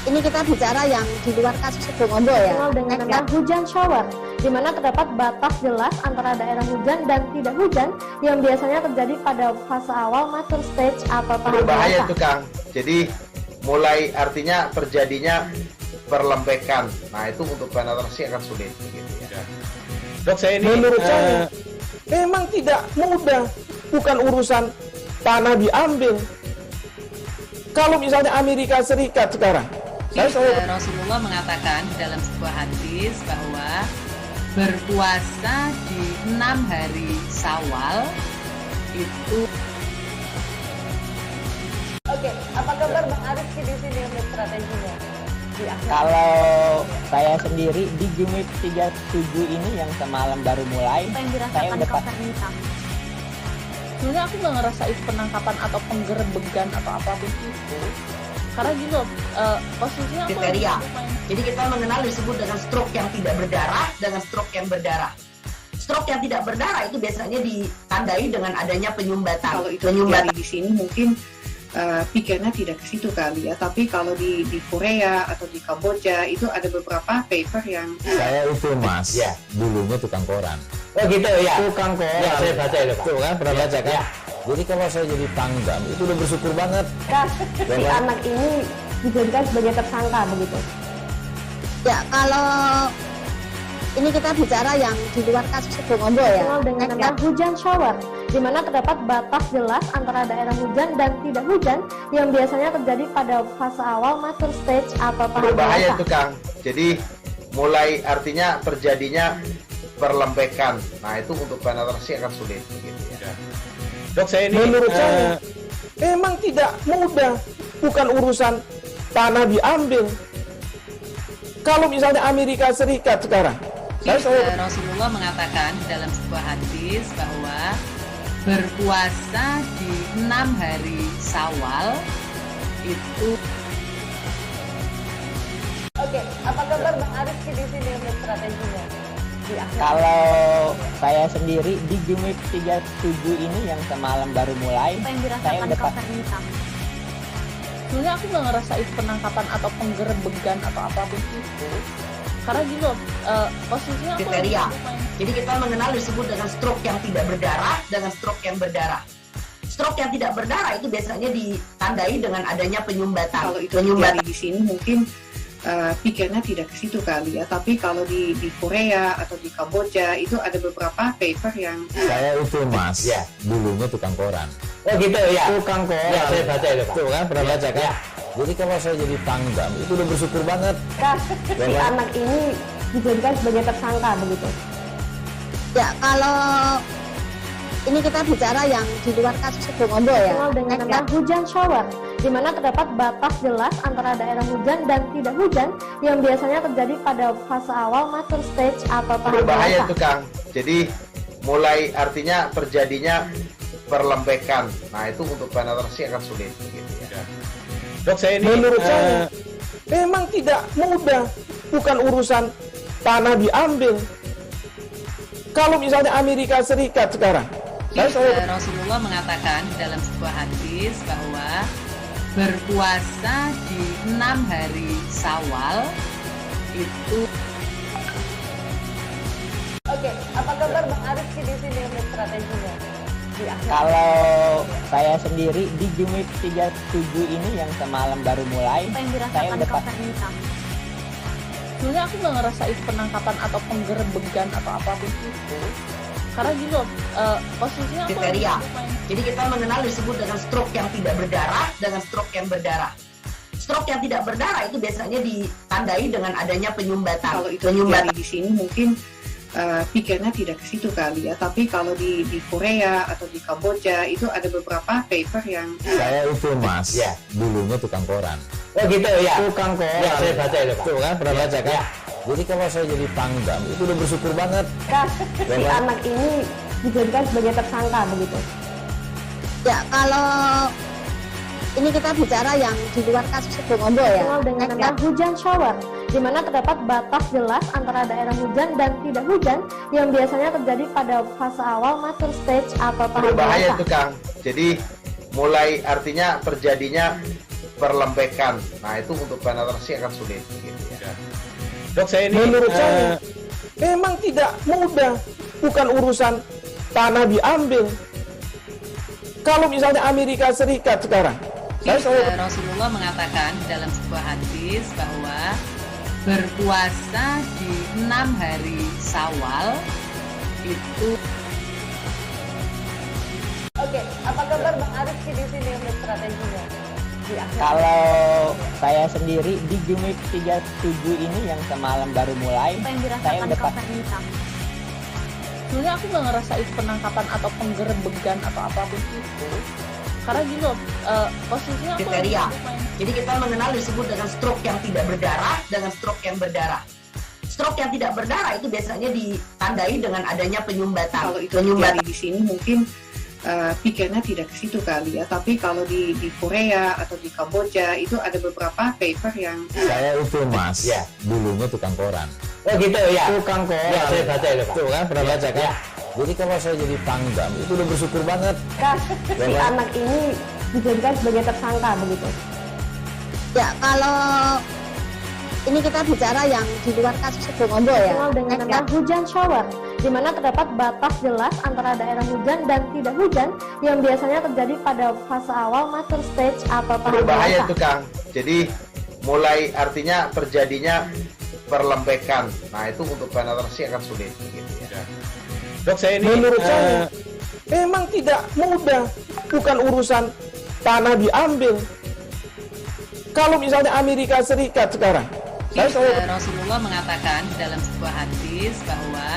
Speaker 21: ini kita bicara yang di luar kasus Sebongombo ya.
Speaker 15: Dengan nama hujan shower, di mana terdapat batas jelas antara daerah hujan dan tidak hujan yang biasanya terjadi pada fase awal mature stage atau tahap
Speaker 22: berbahaya
Speaker 15: dewasa.
Speaker 22: itu Kang. Jadi mulai artinya terjadinya perlembekan. Nah itu untuk penetrasi akan sulit. Gitu ya.
Speaker 23: Dok, saya ini menurut saya memang tidak mudah, bukan urusan tanah diambil. Kalau misalnya Amerika Serikat sekarang,
Speaker 24: Rasulullah mengatakan dalam sebuah hadis bahwa berpuasa di 6 hari Syawal itu.
Speaker 13: Oke, apa kabar Bang Ariski di sini untuk strateginya?
Speaker 16: Kalau saya sendiri di Jumip 37 ini yang semalam baru mulai, saya udah
Speaker 17: sebenarnya aku nggak ngerasa itu penangkapan atau penggerebegan atau apapun itu, karena gini loh, posisinya aku
Speaker 14: kriteria. Jadi kita mengenal disebut dengan stroke yang tidak berdarah dengan stroke yang berdarah. Stroke yang tidak berdarah itu biasanya ditandai dengan adanya penyumbatan.
Speaker 18: Kalau itu terjadi di sini mungkin pikirnya tidak ke situ kali ya, tapi kalau di Korea atau di Kamboja itu ada beberapa paper yang
Speaker 20: saya itu Mas, ya, dulunya tukang koran.
Speaker 16: Oh gitu ya.
Speaker 20: Tukang koran.
Speaker 16: Ya, saya baca itu Pak.
Speaker 20: Tuh kan, pernah baca kan?
Speaker 16: Ya.
Speaker 20: Jadi kalau saya jadi pangdam itu udah bersyukur banget.
Speaker 15: Si anak ini dijadikan sebagai tersangka begitu.
Speaker 21: Ya, kalau ini kita bicara yang di luar kasus Sebongombo ya.
Speaker 15: Dikenal dengan nama hujan shower, di mana terdapat batas jelas antara daerah hujan dan tidak hujan yang biasanya terjadi pada fase awal mature stage atau tahap
Speaker 22: berbahaya
Speaker 15: dewasa.
Speaker 22: itu Kang. Jadi mulai artinya terjadinya perlembekan. Nah itu untuk penetrasi akan sulit. Gitu ya.
Speaker 23: Dok, saya ini menurut saya memang tidak mudah, bukan urusan tanah diambil. Kalau misalnya Amerika Serikat sekarang,
Speaker 24: Rasulullah mengatakan dalam sebuah hadis bahwa berpuasa di 6 hari Syawal itu.
Speaker 13: Oke, apa kabar Bang Ariski di sini untuk strateginya?
Speaker 16: Kalau saya sendiri di Jumip 37 ini yang semalam baru mulai, saya udah
Speaker 17: sebenarnya aku nggak ngerasa itu penangkapan atau penggerebegan atau apapun itu, karena gini loh, posisinya aku
Speaker 14: kriteria. Jadi kita mengenal disebut dengan stroke yang tidak berdarah dengan stroke yang berdarah. Stroke yang tidak berdarah itu biasanya ditandai dengan adanya penyumbatan.
Speaker 18: Kalau itu terjadi di sini mungkin pikirnya tidak ke situ kali ya, tapi kalau di Korea atau di Kamboja itu ada beberapa paper yang
Speaker 20: saya itu Mas, ya, dulunya tukang koran.
Speaker 16: Oh gitu ya.
Speaker 20: Tukang koran.
Speaker 16: Ya, saya baca itu Pak.
Speaker 20: Tuh kan, pernah baca kan?
Speaker 16: Ya.
Speaker 20: Jadi kalau saya jadi pangdam itu udah bersyukur banget.
Speaker 15: Si anak ini dijadikan sebagai tersangka begitu.
Speaker 21: Ya, kalau ini kita bicara yang di luar kasus Sebongombo ya.
Speaker 15: Dikenal dengan nama hujan shower, di mana terdapat batas jelas antara daerah hujan dan tidak hujan yang biasanya terjadi pada fase awal mature stage atau tahap
Speaker 22: berbahaya
Speaker 15: dewasa.
Speaker 22: itu Kang. Jadi mulai artinya terjadinya perlembekan. Nah itu untuk penetrasi akan sulit. Gitu ya.
Speaker 23: Dok, saya ini menurut saya memang tidak mudah, bukan urusan tanah diambil. Kalau misalnya Amerika Serikat sekarang,
Speaker 24: Rasulullah mengatakan dalam sebuah hadis bahwa berpuasa di 6 hari Syawal itu.
Speaker 13: Oke, apa kabar Bang Ariski di sini untuk strateginya?
Speaker 16: Kalau saya sendiri di Jumip 37 ini yang semalam baru mulai, saya udah
Speaker 17: sebenarnya aku nggak ngerasa itu penangkapan atau penggerebegan atau apapun itu, karena gini loh, posisinya aku
Speaker 14: kriteria. Jadi kita mengenal disebut dengan stroke yang tidak berdarah dengan stroke yang berdarah. Stroke yang tidak berdarah itu biasanya ditandai dengan adanya penyumbatan.
Speaker 18: Kalau itu terjadi di sini mungkin pikirnya tidak ke situ kali ya, tapi kalau di Korea atau di Kamboja itu ada beberapa paper yang
Speaker 20: saya itu Mas, ya, dulunya tukang koran.
Speaker 16: Oh gitu ya.
Speaker 20: Tukang koran.
Speaker 16: Ya, saya baca itu Pak.
Speaker 20: Tuh kan, pernah baca kan?
Speaker 16: Ya.
Speaker 20: Jadi kalau saya jadi pangdam itu udah bersyukur banget.
Speaker 15: Si anak ini dijadikan sebagai tersangka begitu.
Speaker 21: Ya, kalau ini kita bicara yang di luar kasus Sebongombo ya.
Speaker 15: Dikenal dengan nama hujan shower, di mana terdapat batas jelas antara daerah hujan dan tidak hujan yang biasanya terjadi pada fase awal mature stage atau tahap
Speaker 22: berbahaya
Speaker 15: dewasa.
Speaker 22: itu Kang. Jadi mulai artinya terjadinya perlembekan. Nah itu untuk penetrasi akan sulit. Gitu ya.
Speaker 23: Dok, saya ini menurut saya Memang tidak mudah, bukan urusan tanah diambil. Kalau misalnya Amerika Serikat sekarang,
Speaker 24: Rasulullah mengatakan dalam sebuah hadis bahwa berpuasa di 6 hari Syawal itu.
Speaker 13: Oke, apa kabar Bang Arifki di sini untuk strateginya?
Speaker 16: Kalau saya sendiri di Jumip 37 ini yang semalam baru mulai,
Speaker 15: Apa yang
Speaker 16: saya
Speaker 15: dirasakan
Speaker 16: udah
Speaker 15: Kak Fernita?
Speaker 2: Sebenarnya aku nggak ngerasain penangkapan atau penggerebegan atau apapun itu, karena gini loh, posisinya aku
Speaker 14: Kriteria. Jadi kita mengenal disebut dengan stroke yang tidak berdarah dengan stroke yang berdarah. Stroke yang tidak berdarah itu biasanya ditandai dengan adanya penyumbatan.
Speaker 18: Kalau itu terjadi di sini mungkin pikirnya tidak ke situ kali ya, tapi kalau di Korea atau di Kamboja itu ada beberapa paper yang
Speaker 20: Saya itu mas, dulunya tukang koran.
Speaker 16: Oh gitu ya.
Speaker 20: Tukang koran.
Speaker 16: Ya, saya baca itu Pak.
Speaker 20: Tuh kan pernah baca kan?
Speaker 16: Ya.
Speaker 20: Jadi kalau saya jadi pangdam itu udah bersyukur banget.
Speaker 15: Kak, si anak ini dijadikan sebagai tersangka begitu.
Speaker 21: Ya, kalau ini kita bicara yang di luar kasus Sebongombo ya.
Speaker 15: Dikenal dengan nama hujan shower, di mana terdapat batas jelas antara daerah hujan dan tidak hujan yang biasanya terjadi pada fase awal mature stage atau tahap
Speaker 22: Berbahaya
Speaker 15: dewasa.
Speaker 22: itu Kang. Jadi mulai artinya terjadinya perlembekan. Nah itu untuk penetrasi akan sulit. Gitu ya.
Speaker 23: Dok, saya ini menurut saya memang tidak mudah, bukan urusan tanah diambil. Kalau misalnya Amerika Serikat sekarang,
Speaker 24: Rasulullah mengatakan dalam sebuah hadis bahwa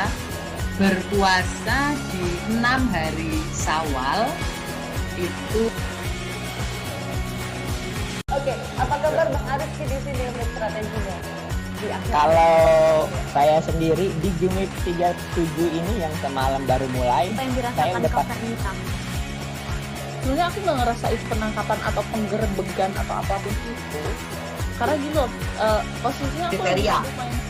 Speaker 24: berpuasa di 6 hari Syawal itu.
Speaker 13: Oke, apa kabar Bang Arifki di sini untuk strateginya?
Speaker 16: Kalau saya sendiri di Jumip 37 ini yang semalam baru mulai,
Speaker 15: Apa yang
Speaker 16: saya
Speaker 15: dirasakan
Speaker 16: udah
Speaker 15: Kak Fernita?
Speaker 2: sebenarnya aku nggak ngerasain penangkapan atau penggerebegan atau apapun itu, karena gini loh, posisinya aku
Speaker 14: Kriteria.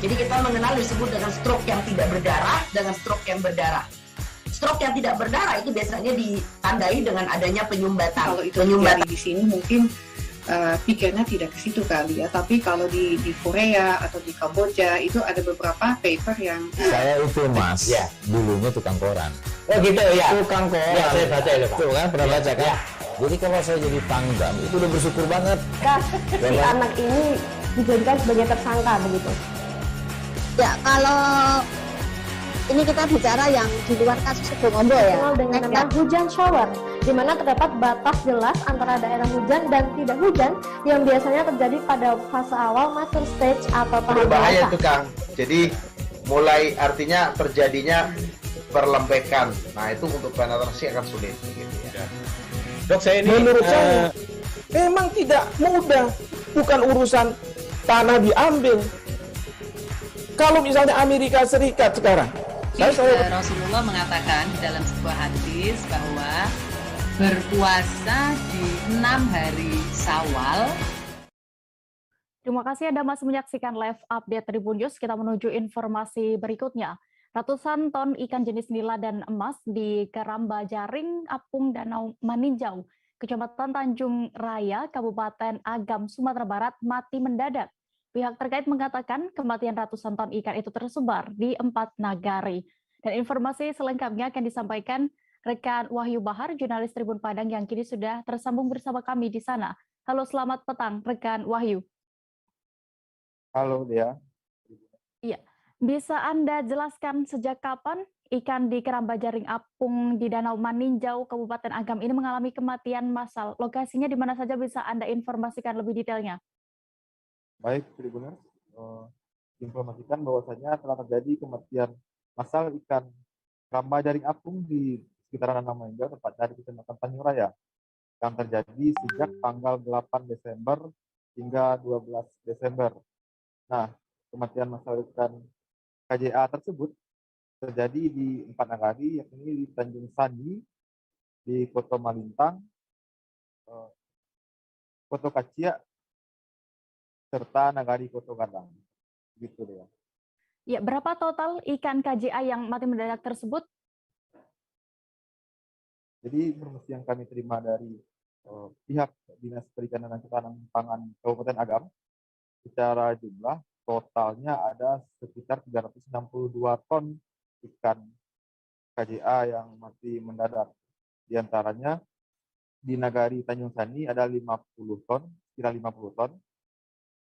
Speaker 14: Jadi kita mengenal disebut dengan stroke yang tidak berdarah dengan stroke yang berdarah. Stroke yang tidak berdarah itu biasanya ditandai dengan adanya penyumbatan.
Speaker 18: kalau itu terjadi di sini mungkin pikirnya tidak ke situ kali ya, tapi kalau di Korea atau di Kamboja itu ada beberapa paper yang
Speaker 20: Saya itu mas, dulunya tukang koran.
Speaker 16: Oh gitu ya.
Speaker 20: Tukang koran.
Speaker 16: Ya, saya baca itu Pak.
Speaker 20: Tuh kan pernah baca kan?
Speaker 16: Ya.
Speaker 20: Jadi kalau saya jadi pangdam itu udah bersyukur banget.
Speaker 15: Kak, si anak ini dijadikan sebagai tersangka begitu.
Speaker 21: Ya, kalau ini kita bicara yang di luar kasus Sebongombo ya.
Speaker 15: Dikenal dengan nama hujan shower, di mana terdapat batas jelas antara daerah hujan dan tidak hujan yang biasanya terjadi pada fase awal mature stage atau tahap
Speaker 22: Berbahaya
Speaker 15: dewasa.
Speaker 22: itu Kang. Jadi mulai artinya terjadinya perlembekan. Nah itu untuk penetrasi akan sulit. Gitu ya.
Speaker 23: Dok, saya ini menurut saya memang tidak mudah, bukan urusan tanah diambil. Kalau misalnya Amerika Serikat sekarang,
Speaker 24: Rasulullah mengatakan dalam sebuah hadis bahwa berpuasa di 6 hari Syawal.
Speaker 1: Terima kasih Anda masih menyaksikan live update Tribun News. Kita menuju informasi berikutnya. Ratusan ton ikan jenis nila dan emas di Keramba Jaring, Apung, Danau Maninjau, Kecamatan Tanjung Raya, Kabupaten Agam, Sumatera Barat mati mendadak. Pihak terkait mengatakan kematian ratusan ton ikan itu tersebar di 4 nagari. Dan informasi selengkapnya akan disampaikan rekan Wahyu Bahar, jurnalis Tribun Padang yang kini sudah tersambung bersama kami di sana. Halo, selamat petang rekan Wahyu.
Speaker 3: Halo Dea.
Speaker 1: Iya, bisa Anda jelaskan sejak kapan ikan di Keramba Jaring Apung di Danau Maninjau, Kabupaten Agam ini mengalami kematian massal? Lokasinya di mana saja bisa Anda informasikan lebih detailnya?
Speaker 3: Baik, Tribuners, informasikan bahwasanya telah terjadi kematian massal ikan Keramba Jaring Apung di sekitaran Danau Maninjau, tepatnya di Kecamatan Tanjung Raya, yang terjadi sejak tanggal 8 Desember hingga 12 Desember. Nah, kematian massal ikan KJA tersebut terjadi di 4 nagari, yakni di Tanjung Sandi, di Koto Malintang, Koto Kacia, serta nagari Koto Gadang. Gitu ya.
Speaker 1: Ya, berapa total ikan KJA yang mati mendadak tersebut?
Speaker 3: Jadi informasi yang kami terima dari pihak Dinas Perikanan dan Ketahanan Pangan Kabupaten Agam, secara jumlah totalnya ada sekitar 362 ton ikan KJA yang mati mendadak. Di antaranya di Nagari Tanjung Sani ada 50 ton, sekira 50 ton.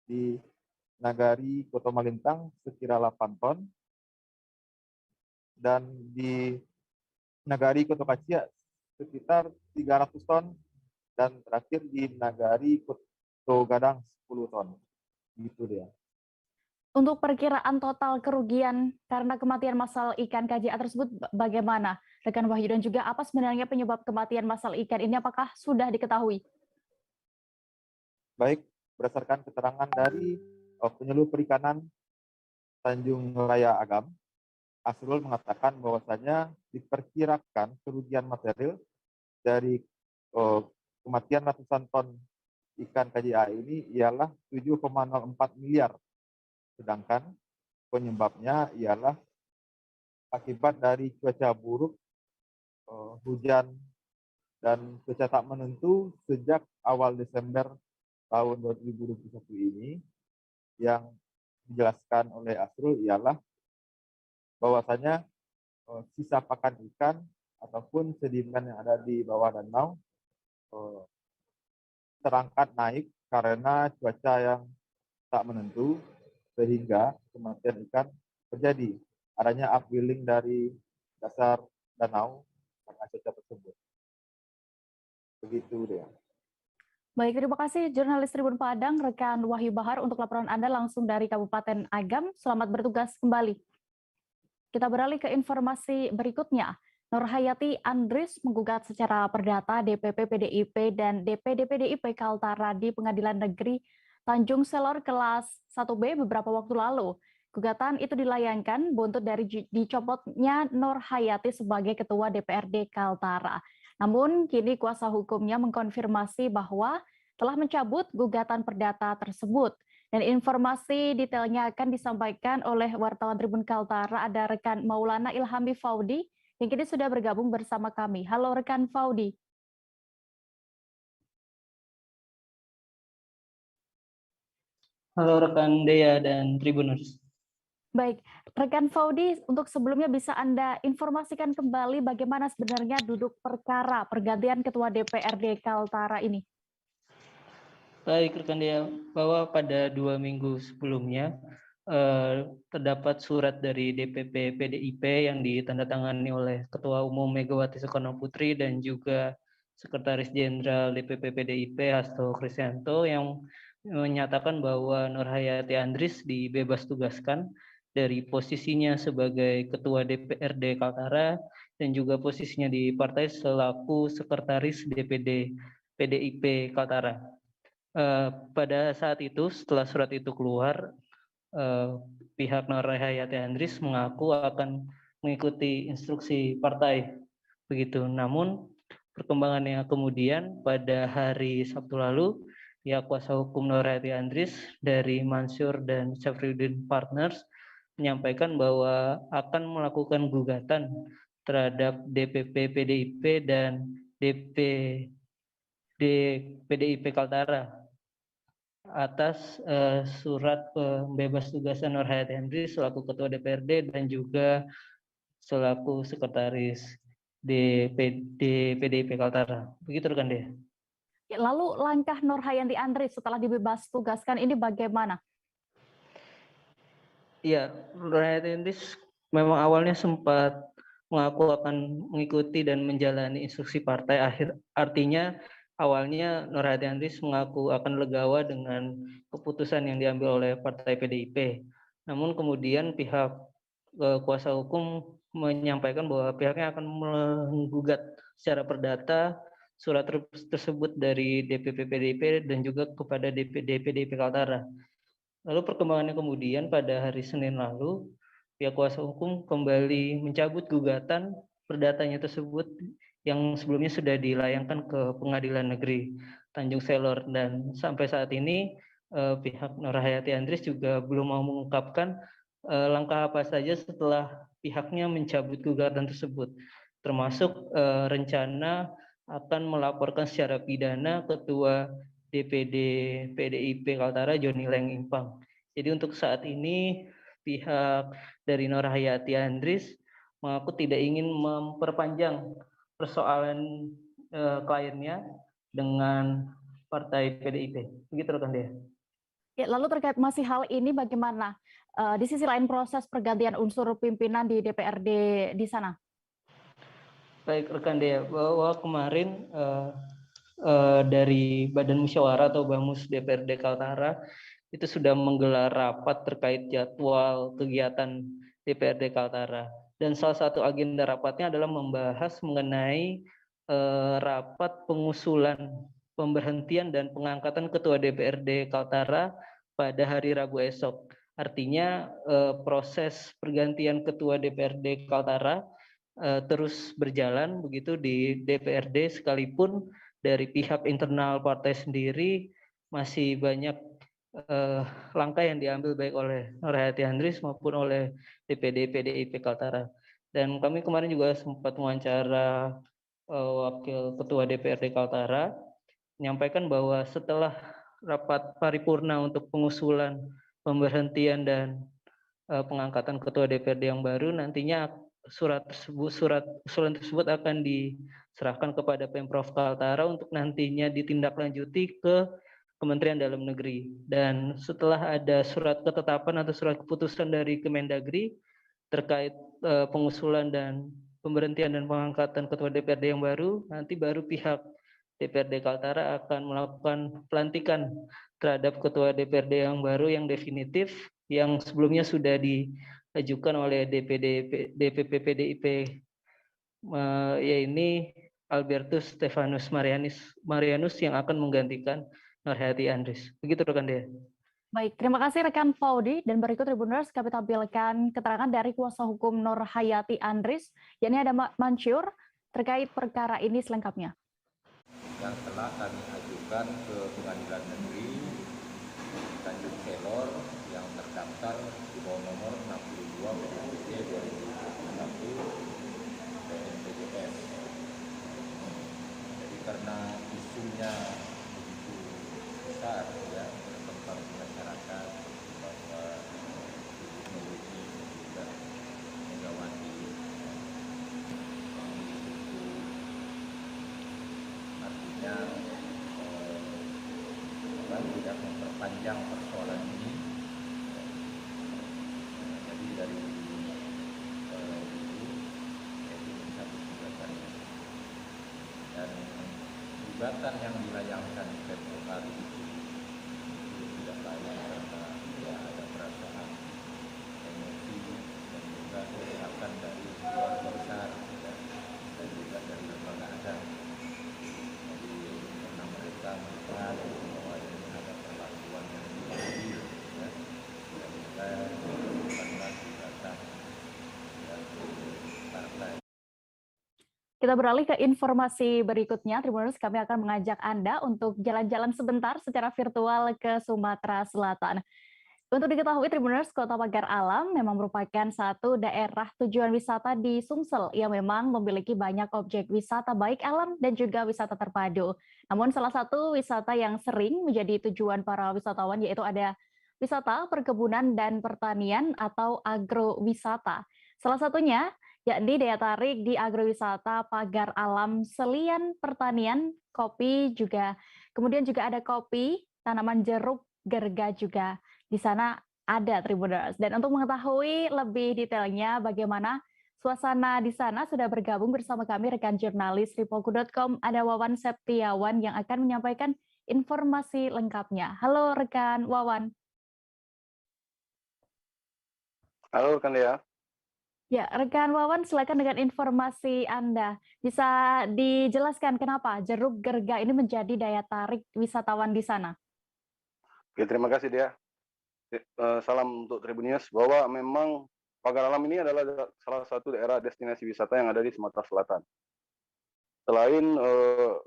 Speaker 3: Di Nagari Koto Malintang sekira 8 ton. Dan di Nagari Koto Kacia sekitar 300 ton. Dan terakhir di Nagari Koto Gadang 10 ton. Gitu dia.
Speaker 1: Untuk perkiraan total kerugian karena kematian massal ikan KJA tersebut bagaimana? Rekan Wahyu, dan juga apa sebenarnya penyebab kematian massal ikan ini, apakah sudah diketahui?
Speaker 3: Baik, berdasarkan keterangan dari penyuluh perikanan Tanjung Raya Agam, Asrul mengatakan bahwasanya diperkirakan kerugian material dari kematian ratusan ton ikan KJA ini ialah 7,04 miliar. Sedangkan penyebabnya ialah akibat dari cuaca buruk, hujan, dan cuaca tak menentu sejak awal Desember tahun 2021 ini. Yang dijelaskan oleh Asrul ialah bahwasanya sisa pakan ikan ataupun sedimen yang ada di bawah danau terangkat naik karena cuaca yang tak menentu, sehingga kematian ikan terjadi. Adanya upwelling dari dasar danau karena cuaca tersebut. Begitu dia.
Speaker 1: Baik, terima kasih jurnalis Tribun Padang, rekan Wahyu Bahar untuk laporan Anda langsung dari Kabupaten Agam. Selamat bertugas kembali. Kita beralih ke informasi berikutnya. Nurhayati Andris menggugat secara perdata DPP PDIP dan DPD PDIP Kaltara di Pengadilan Negeri Tanjung Selor kelas 1B beberapa waktu lalu. Gugatan itu dilayangkan buntut dari dicopotnya Nurhayati sebagai Ketua DPRD Kaltara. Namun kini kuasa hukumnya mengkonfirmasi bahwa telah mencabut gugatan perdata tersebut. Dan informasi detailnya akan disampaikan oleh wartawan Tribun Kaltara, ada rekan Maulana Ilhami Faudi yang kini sudah bergabung bersama kami. Halo rekan Faudi.
Speaker 10: Halo rekan Dea dan Tribuners.
Speaker 1: Baik, rekan Faudi, untuk sebelumnya bisa Anda informasikan kembali bagaimana sebenarnya duduk perkara pergantian Ketua DPRD Kaltara ini?
Speaker 10: Baik rekan Dea, bahwa pada 2 minggu sebelumnya terdapat surat dari DPP PDIP yang ditandatangani oleh Ketua Umum Megawati Soekarno Putri dan juga Sekretaris Jenderal DPP PDIP Hasto Kristianto yang menyatakan bahwa Nurhayati Andris dibebas tugaskan dari posisinya sebagai Ketua DPRD Kaltara dan juga posisinya di partai selaku Sekretaris DPD PDIP Kaltara. Pada saat itu, setelah surat itu keluar, pihak Nurhayati Andris mengaku akan mengikuti instruksi partai. Begitu. Namun perkembangannya kemudian pada hari Sabtu lalu, pihak kuasa hukum Nurhayati Andris dari Mansur dan Syafriuddin Partners menyampaikan bahwa akan melakukan gugatan terhadap DPP PDIP dan DPD PDIP Kaltara atas surat pembebas tugasan Nurhayati Andris selaku Ketua DPRD dan juga selaku Sekretaris DPD PDIP Kaltara. Begitu rekan Dea.
Speaker 1: Lalu langkah Nurhayati Andris setelah dibebas tugaskan ini bagaimana?
Speaker 10: Iya, Nurhayati Andris memang awalnya sempat mengaku akan mengikuti dan menjalani instruksi partai. Artinya awalnya Nurhayati Andris mengaku akan legawa dengan keputusan yang diambil oleh partai PDIP. Namun kemudian pihak kuasa hukum menyampaikan bahwa pihaknya akan menggugat secara perdata surat tersebut dari DPP PDIP dan juga kepada DPD PDIP Kaltara. Lalu perkembangannya kemudian pada hari Senin lalu, pihak kuasa hukum kembali mencabut gugatan perdatanya tersebut yang sebelumnya sudah dilayangkan ke Pengadilan Negeri Tanjung Selor, dan sampai saat ini pihak Nurhayati Andris juga belum mau mengungkapkan langkah apa saja setelah pihaknya mencabut gugatan tersebut, termasuk rencana akan melaporkan secara pidana Ketua DPD PDIP Kaltara Joni Leng Impang Jadi untuk saat ini pihak dari Nur Hayati Andries mengaku tidak ingin memperpanjang persoalan kliennya dengan partai PDIP. Begitu rekan dia.
Speaker 1: Ya, lalu terkait masih hal ini bagaimana di sisi lain proses pergantian unsur pimpinan di DPRD di sana?
Speaker 10: Baik rekan dia, bahwa kemarin dari Badan Musyawarah atau Bamus DPRD Kaltara itu sudah menggelar rapat terkait jadwal kegiatan DPRD Kaltara. Dan salah satu agenda rapatnya adalah membahas mengenai rapat pengusulan pemberhentian dan pengangkatan Ketua DPRD Kaltara pada hari Rabu esok. Artinya proses pergantian Ketua DPRD Kaltara terus berjalan begitu di DPRD, sekalipun dari pihak internal partai sendiri masih banyak langkah yang diambil baik oleh Nur Hayati Andries maupun oleh DPD PDIP Kaltara. Dan kami kemarin juga sempat mewawancara Wakil Ketua DPRD Kaltara, menyampaikan bahwa setelah rapat paripurna untuk pengusulan pemberhentian dan pengangkatan Ketua DPRD yang baru, nantinya surat usulan tersebut akan diserahkan kepada Pemprov Kaltara untuk nantinya ditindaklanjuti ke Kementerian Dalam Negeri. Dan setelah ada surat ketetapan atau surat keputusan dari Kemendagri terkait pengusulan dan pemberhentian dan pengangkatan Ketua DPRD yang baru, nanti baru pihak DPRD Kaltara akan melakukan pelantikan terhadap Ketua DPRD yang baru yang definitif, yang sebelumnya sudah diajukan oleh DPP PDIP, yaitu Albertus Stefanus Marianus yang akan menggantikan Nur Hayati Andries. Begitu rekan dia.
Speaker 1: Baik, terima kasih rekan Faudi. Dan berikut Tribuners kami tampilkan keterangan dari kuasa hukum Nur Hayati Andries, yakni ada Mansur, terkait perkara ini selengkapnya.
Speaker 4: Yang telah kami ajukan ke Pengadilan Negeri Tanjung Kelor yang terdaftar di bawah nomor 62 PDIP 2021 PNPJS. Jadi karena isunya besar ya, berkembang di masyarakat bahwa teknologi juga Megawati artinya tidak memperpanjang persoalan ini. Jadi dari itu yaitu satu gugatan, dan gugatan yang dilayangkan di Pemprov hari itu tidak layak karena ya ada perasaan emosi dan juga desakan dari keluarga besar ya, dan juga dari lembaga adat. Jadi karena mereka melihat bahwa ini ada perlakuan yang adil ya, dan juga bukanlah gugatan ya, partai.
Speaker 1: Kita beralih ke informasi berikutnya. Tribuners, kami akan mengajak Anda untuk jalan-jalan sebentar secara virtual ke Sumatera Selatan. Untuk diketahui Tribuners, Kota Pagar Alam memang merupakan satu daerah tujuan wisata di Sumsel yang memang memiliki banyak objek wisata baik alam dan juga wisata terpadu. Namun salah satu wisata yang sering menjadi tujuan para wisatawan yaitu ada wisata perkebunan dan pertanian atau agrowisata. Salah satunya yakni daya tarik di agrowisata Pagar Alam Selian Pertanian, kopi juga. Kemudian juga ada kopi, tanaman jeruk, gerga juga di sana ada Tribuners. Dan untuk mengetahui lebih detailnya bagaimana suasana di sana sudah bergabung bersama kami rekan jurnalis Ripoku.com, ada Wawan Septiawan yang akan menyampaikan informasi lengkapnya. Halo rekan Wawan.
Speaker 6: Halo rekan Dea.
Speaker 1: Ya, rekan Wawan, silakan dengan informasi Anda. Bisa dijelaskan kenapa jeruk gerga ini menjadi daya tarik wisatawan di sana?
Speaker 6: Oke, terima kasih Dea. Salam untuk Tribunius, bahwa memang Pagar Alam ini adalah salah satu daerah destinasi wisata yang ada di Sumatera Selatan. Selain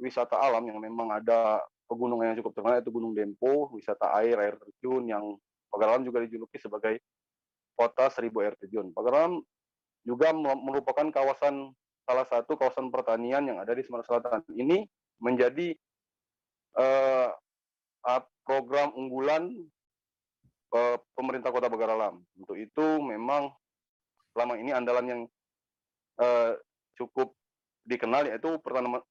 Speaker 6: wisata alam yang memang ada pegunungan yang cukup terkenal, yaitu Gunung Dempo, wisata air terjun yang Pagar Alam juga dijuluki sebagai kota 1000 air terjun. Pagar Alam juga merupakan salah satu kawasan pertanian yang ada di Sumatera Selatan. Ini menjadi program unggulan pemerintah Kota Bagaralam. Untuk itu memang selama ini andalan yang cukup dikenal yaitu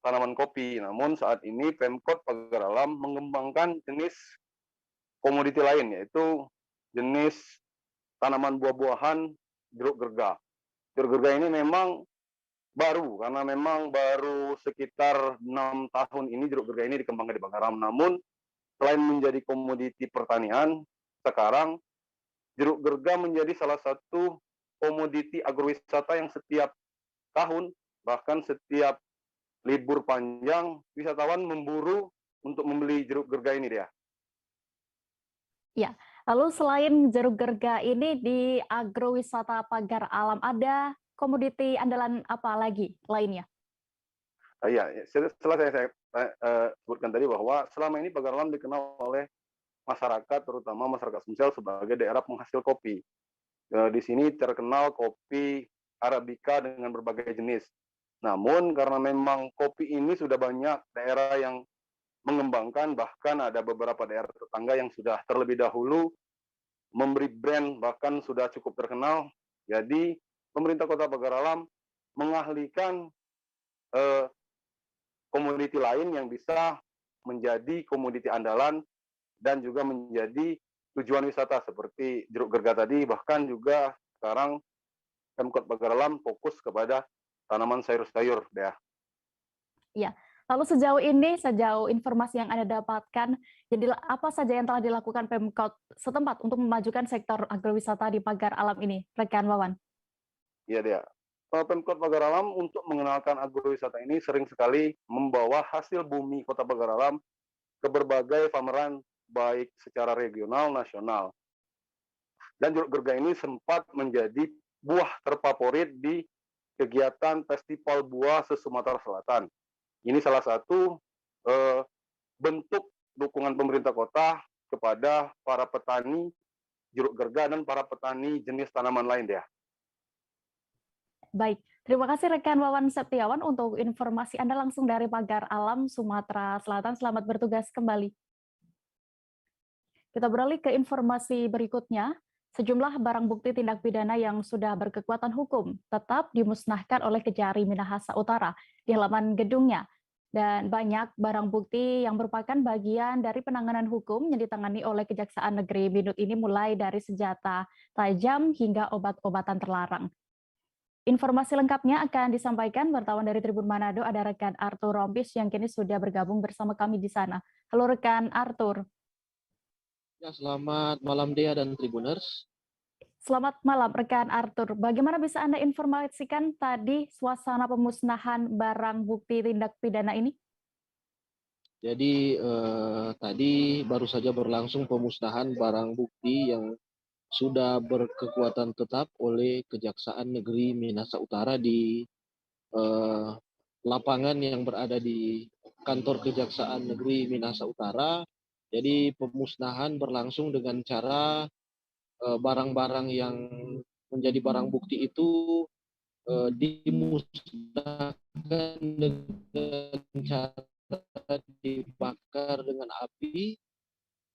Speaker 6: tanaman kopi. Namun saat ini Pemkot Bagaralam mengembangkan jenis komoditi lain, yaitu jenis tanaman buah-buahan jeruk gerga. Jeruk gerga ini memang baru, karena memang baru sekitar 6 tahun ini jeruk gerga ini dikembangkan di Bagaralam. Namun selain menjadi komoditi pertanian, sekarang jeruk gerga menjadi salah satu komoditi agrowisata yang setiap tahun, bahkan setiap libur panjang, wisatawan memburu untuk membeli jeruk gerga ini dia.
Speaker 1: Ya, lalu selain jeruk gerga ini di agrowisata Pagar Alam ada komoditi andalan apa lagi lainnya?
Speaker 6: Ya, setelah saya sebutkan tadi bahwa selama ini Pagar Alam dikenal oleh masyarakat, terutama masyarakat Sumsel sebagai daerah penghasil kopi. Di sini terkenal kopi Arabica dengan berbagai jenis. Namun karena memang kopi ini sudah banyak daerah yang mengembangkan, bahkan ada beberapa daerah tetangga yang sudah terlebih dahulu memberi brand, bahkan sudah cukup terkenal. Jadi pemerintah Kota Bagaralam mengalihkan komoditi lain yang bisa menjadi komoditi andalan dan juga menjadi tujuan wisata seperti jeruk gerga tadi. Bahkan juga sekarang Pemkot Bagaralam fokus kepada tanaman sayur-sayur, Dea.
Speaker 1: Ya, lalu sejauh informasi yang Anda dapatkan, jadi apa saja yang telah dilakukan Pemkot setempat untuk memajukan sektor agrowisata di Pagar Alam ini, rekan Wawan?
Speaker 6: Iya, Dea. Pemkot Bagaralam untuk mengenalkan agrowisata ini sering sekali membawa hasil bumi Kota Bagaralam ke berbagai pameran, baik secara regional, nasional. Dan jeruk gerga ini sempat menjadi buah terfavorit di kegiatan Festival Buah se-Sumatera Selatan. Ini salah satu bentuk dukungan pemerintah kota kepada para petani jeruk gerga dan para petani jenis tanaman lain, ya.
Speaker 1: Baik, terima kasih rekan Wawan Septiawan untuk informasi Anda langsung dari Pagar Alam, Sumatera Selatan. Selamat bertugas kembali. Kita beralih ke informasi berikutnya. Sejumlah barang bukti tindak pidana yang sudah berkekuatan hukum tetap dimusnahkan oleh Kejari Minahasa Utara di halaman gedungnya. Dan banyak barang bukti yang merupakan bagian dari penanganan hukum yang ditangani oleh Kejaksaan Negeri Binut ini mulai dari senjata tajam hingga obat-obatan terlarang. Informasi lengkapnya akan disampaikan wartawan dari Tribun Manado, ada rekan Arthur Rompis yang kini sudah bergabung bersama kami di sana. Halo rekan Arthur.
Speaker 5: Ya, selamat malam Dea dan Tribuners.
Speaker 1: Selamat malam rekan Arthur. Bagaimana bisa Anda informasikan tadi suasana pemusnahan barang bukti tindak pidana ini?
Speaker 5: Jadi tadi baru saja berlangsung pemusnahan barang bukti yang sudah berkekuatan tetap oleh Kejaksaan Negeri Minahasa Utara di lapangan yang berada di kantor Kejaksaan Negeri Minahasa Utara. Jadi pemusnahan berlangsung dengan cara barang-barang yang menjadi barang bukti itu dimusnahkan dengan cara dibakar dengan api.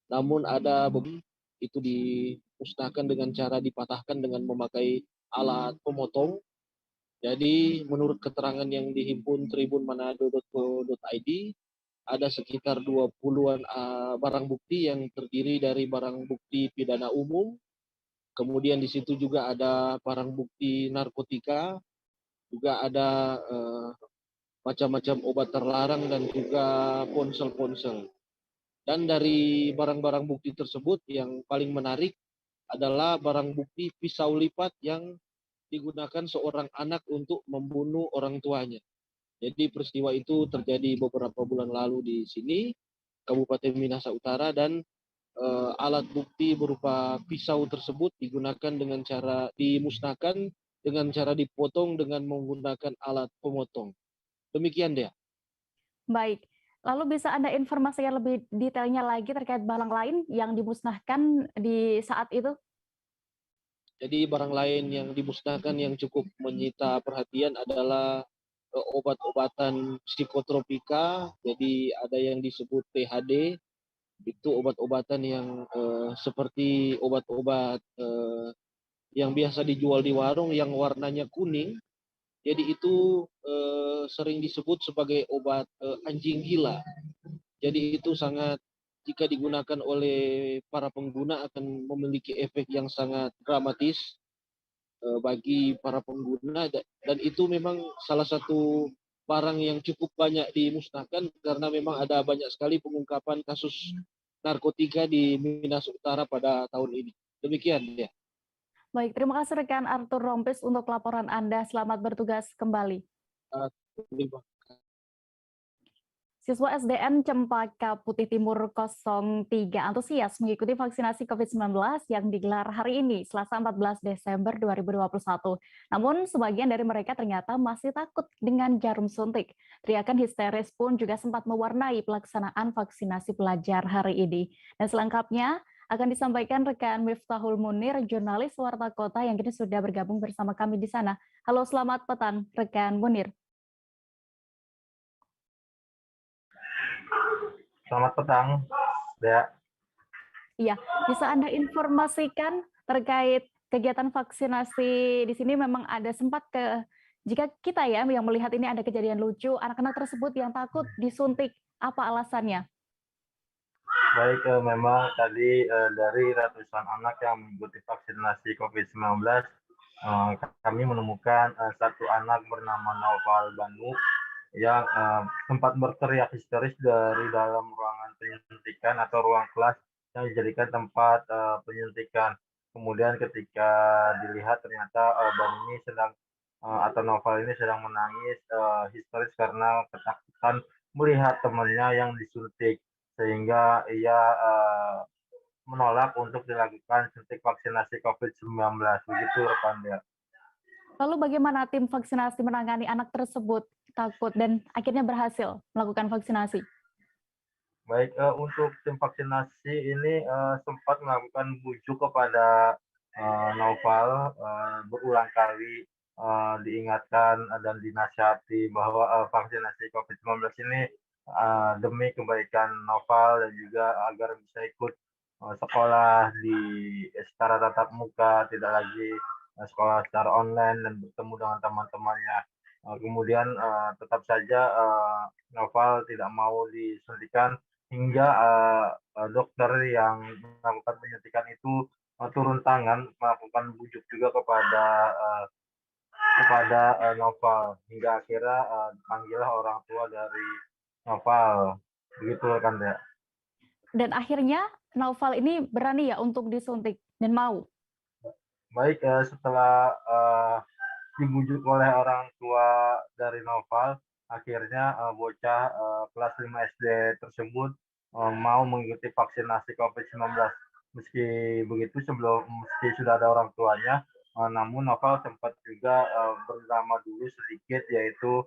Speaker 5: Namun ada itu dimusnahkan dengan cara dipatahkan dengan memakai alat pemotong. Jadi menurut keterangan yang dihimpun tribunmanado.co.id, ada sekitar 20-an barang bukti yang terdiri dari barang bukti pidana umum. Kemudian di situ juga ada barang bukti narkotika, juga ada macam-macam obat terlarang dan juga ponsel-ponsel. Dan dari barang-barang bukti tersebut yang paling menarik adalah barang bukti pisau lipat yang digunakan seorang anak untuk membunuh orang tuanya. Jadi peristiwa itu terjadi beberapa bulan lalu di sini, Kabupaten Minahasa Utara, dan alat bukti berupa pisau tersebut digunakan dengan cara dimusnahkan dengan cara dipotong dengan menggunakan alat pemotong. Demikian dia.
Speaker 1: Baik, lalu bisa Anda informasikan lebih detailnya lagi terkait barang lain yang dimusnahkan di saat itu?
Speaker 5: Jadi barang lain yang dimusnahkan yang cukup menyita perhatian adalah obat-obatan psikotropika, jadi ada yang disebut THD, itu obat-obatan yang seperti obat-obat yang biasa dijual di warung yang warnanya kuning. Jadi itu sering disebut sebagai obat anjing gila. Jadi itu sangat, jika digunakan oleh para pengguna akan memiliki efek yang sangat dramatis bagi para pengguna, dan itu memang salah satu barang yang cukup banyak dimusnahkan karena memang ada banyak sekali pengungkapan kasus narkotika di Minas Utara pada tahun ini. Demikian ya.
Speaker 1: Baik, terima kasih rekan Arthur Rompis untuk laporan Anda. Selamat bertugas kembali. Siswa SDN Cempaka Putih Timur 03 antusias mengikuti vaksinasi COVID-19 yang digelar hari ini, Selasa 14 Desember 2021. Namun, sebagian dari mereka ternyata masih takut dengan jarum suntik. Teriakan histeris pun juga sempat mewarnai pelaksanaan vaksinasi pelajar hari ini. Dan selengkapnya akan disampaikan rekan Miftahul Munir, jurnalis Warta Kota yang kini sudah bergabung bersama kami di sana. Halo, selamat petang, rekan Munir.
Speaker 3: Selamat petang, Dea.
Speaker 1: Iya, bisa Anda informasikan terkait kegiatan vaksinasi di sini? Memang ada sempat jika kita ya yang melihat ini ada kejadian lucu, anak-anak tersebut yang takut disuntik, apa alasannya?
Speaker 3: Baik, memang tadi dari ratusan anak yang mengikuti vaksinasi COVID-19, kami menemukan satu anak bernama Naufal Banu yang sempat berteriak histeris dari dalam ruangan penyuntikan atau ruang kelas yang dijadikan tempat penyuntikan. Kemudian ketika dilihat ternyata Banu ini sedang atau Naufal ini sedang menangis histeris karena ketakutan melihat temannya yang disuntik, sehingga ia menolak untuk dilakukan suntik vaksinasi COVID-19. Begitu rekan Dea.
Speaker 1: Lalu bagaimana tim vaksinasi menangani anak tersebut takut dan akhirnya berhasil melakukan vaksinasi?
Speaker 3: Baik, untuk tim vaksinasi ini sempat melakukan bujuk kepada Naufal, berulang kali diingatkan dan dinasihati bahwa vaksinasi COVID-19 ini demi kebaikan Naufal dan juga agar bisa ikut sekolah secara tatap muka, tidak lagi sekolah secara online dan bertemu dengan teman-temannya. Kemudian tetap saja Naufal tidak mau disuntikan hingga dokter yang melakukan penyuntikan itu turun tangan melakukan bujuk juga kepada Naufal, hingga akhirnya dipanggillah orang tua dari Naufal. Begitu kan ya.
Speaker 1: Dan akhirnya Naufal ini berani ya untuk disuntik dan mau.
Speaker 3: Baik, setelah dibujuk oleh orang tua dari Naufal, akhirnya bocah kelas 5 SD tersebut mau mengikuti vaksinasi COVID-19. Meski begitu, meski sudah ada orang tuanya, namun Naufal sempat juga berdamai dulu sedikit, yaitu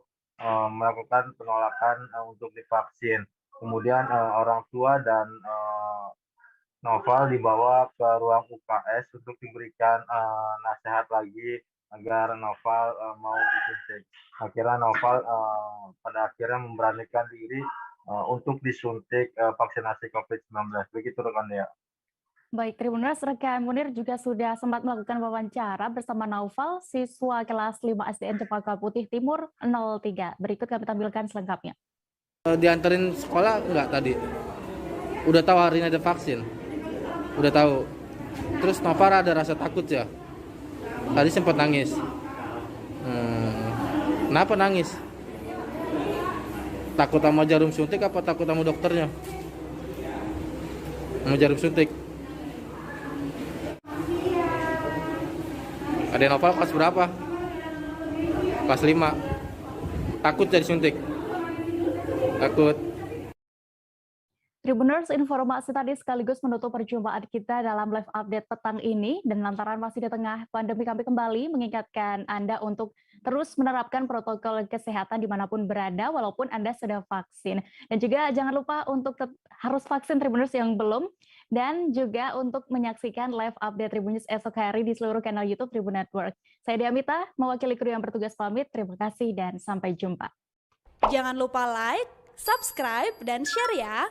Speaker 3: melakukan penolakan untuk divaksin. Kemudian orang tua dan Naufal dibawa ke ruang UKS untuk diberikan nasihat lagi agar Naufal mau disuntik. Akhirnya Naufal pada akhirnya memberanikan diri untuk disuntik vaksinasi COVID-19. Begitu rekan Dea.
Speaker 1: Baik, Tribuners, rekan Munir juga sudah sempat melakukan wawancara bersama Naufal, siswa kelas 5 SDN Cempaka Putih Timur 03. Berikut kami tampilkan selengkapnya.
Speaker 7: Dianterin sekolah enggak tadi? Udah tahu hari ini ada vaksin? Udah tahu. Terus Naufal ada rasa takut ya? Tadi sempat nangis. Kenapa nangis? Takut sama jarum suntik apa takut sama dokternya? Sama jarum suntik. Ada Naufal kelas berapa? Kelas 5. Takut jadi suntik? Takut.
Speaker 1: Tribuners, informasi tadi sekaligus menutup perjumpaan kita dalam live update petang ini, dan lantaran masih di tengah pandemi, kami kembali mengingatkan Anda untuk terus menerapkan protokol kesehatan dimanapun berada walaupun Anda sudah vaksin. Dan juga jangan lupa untuk harus vaksin Tribuners yang belum, dan juga untuk menyaksikan live update Tribun News esok hari di seluruh kanal YouTube Tribun Network. Saya Diamita, mewakili kru yang bertugas pamit. Terima kasih dan sampai jumpa.
Speaker 8: Jangan lupa like, subscribe, dan share ya.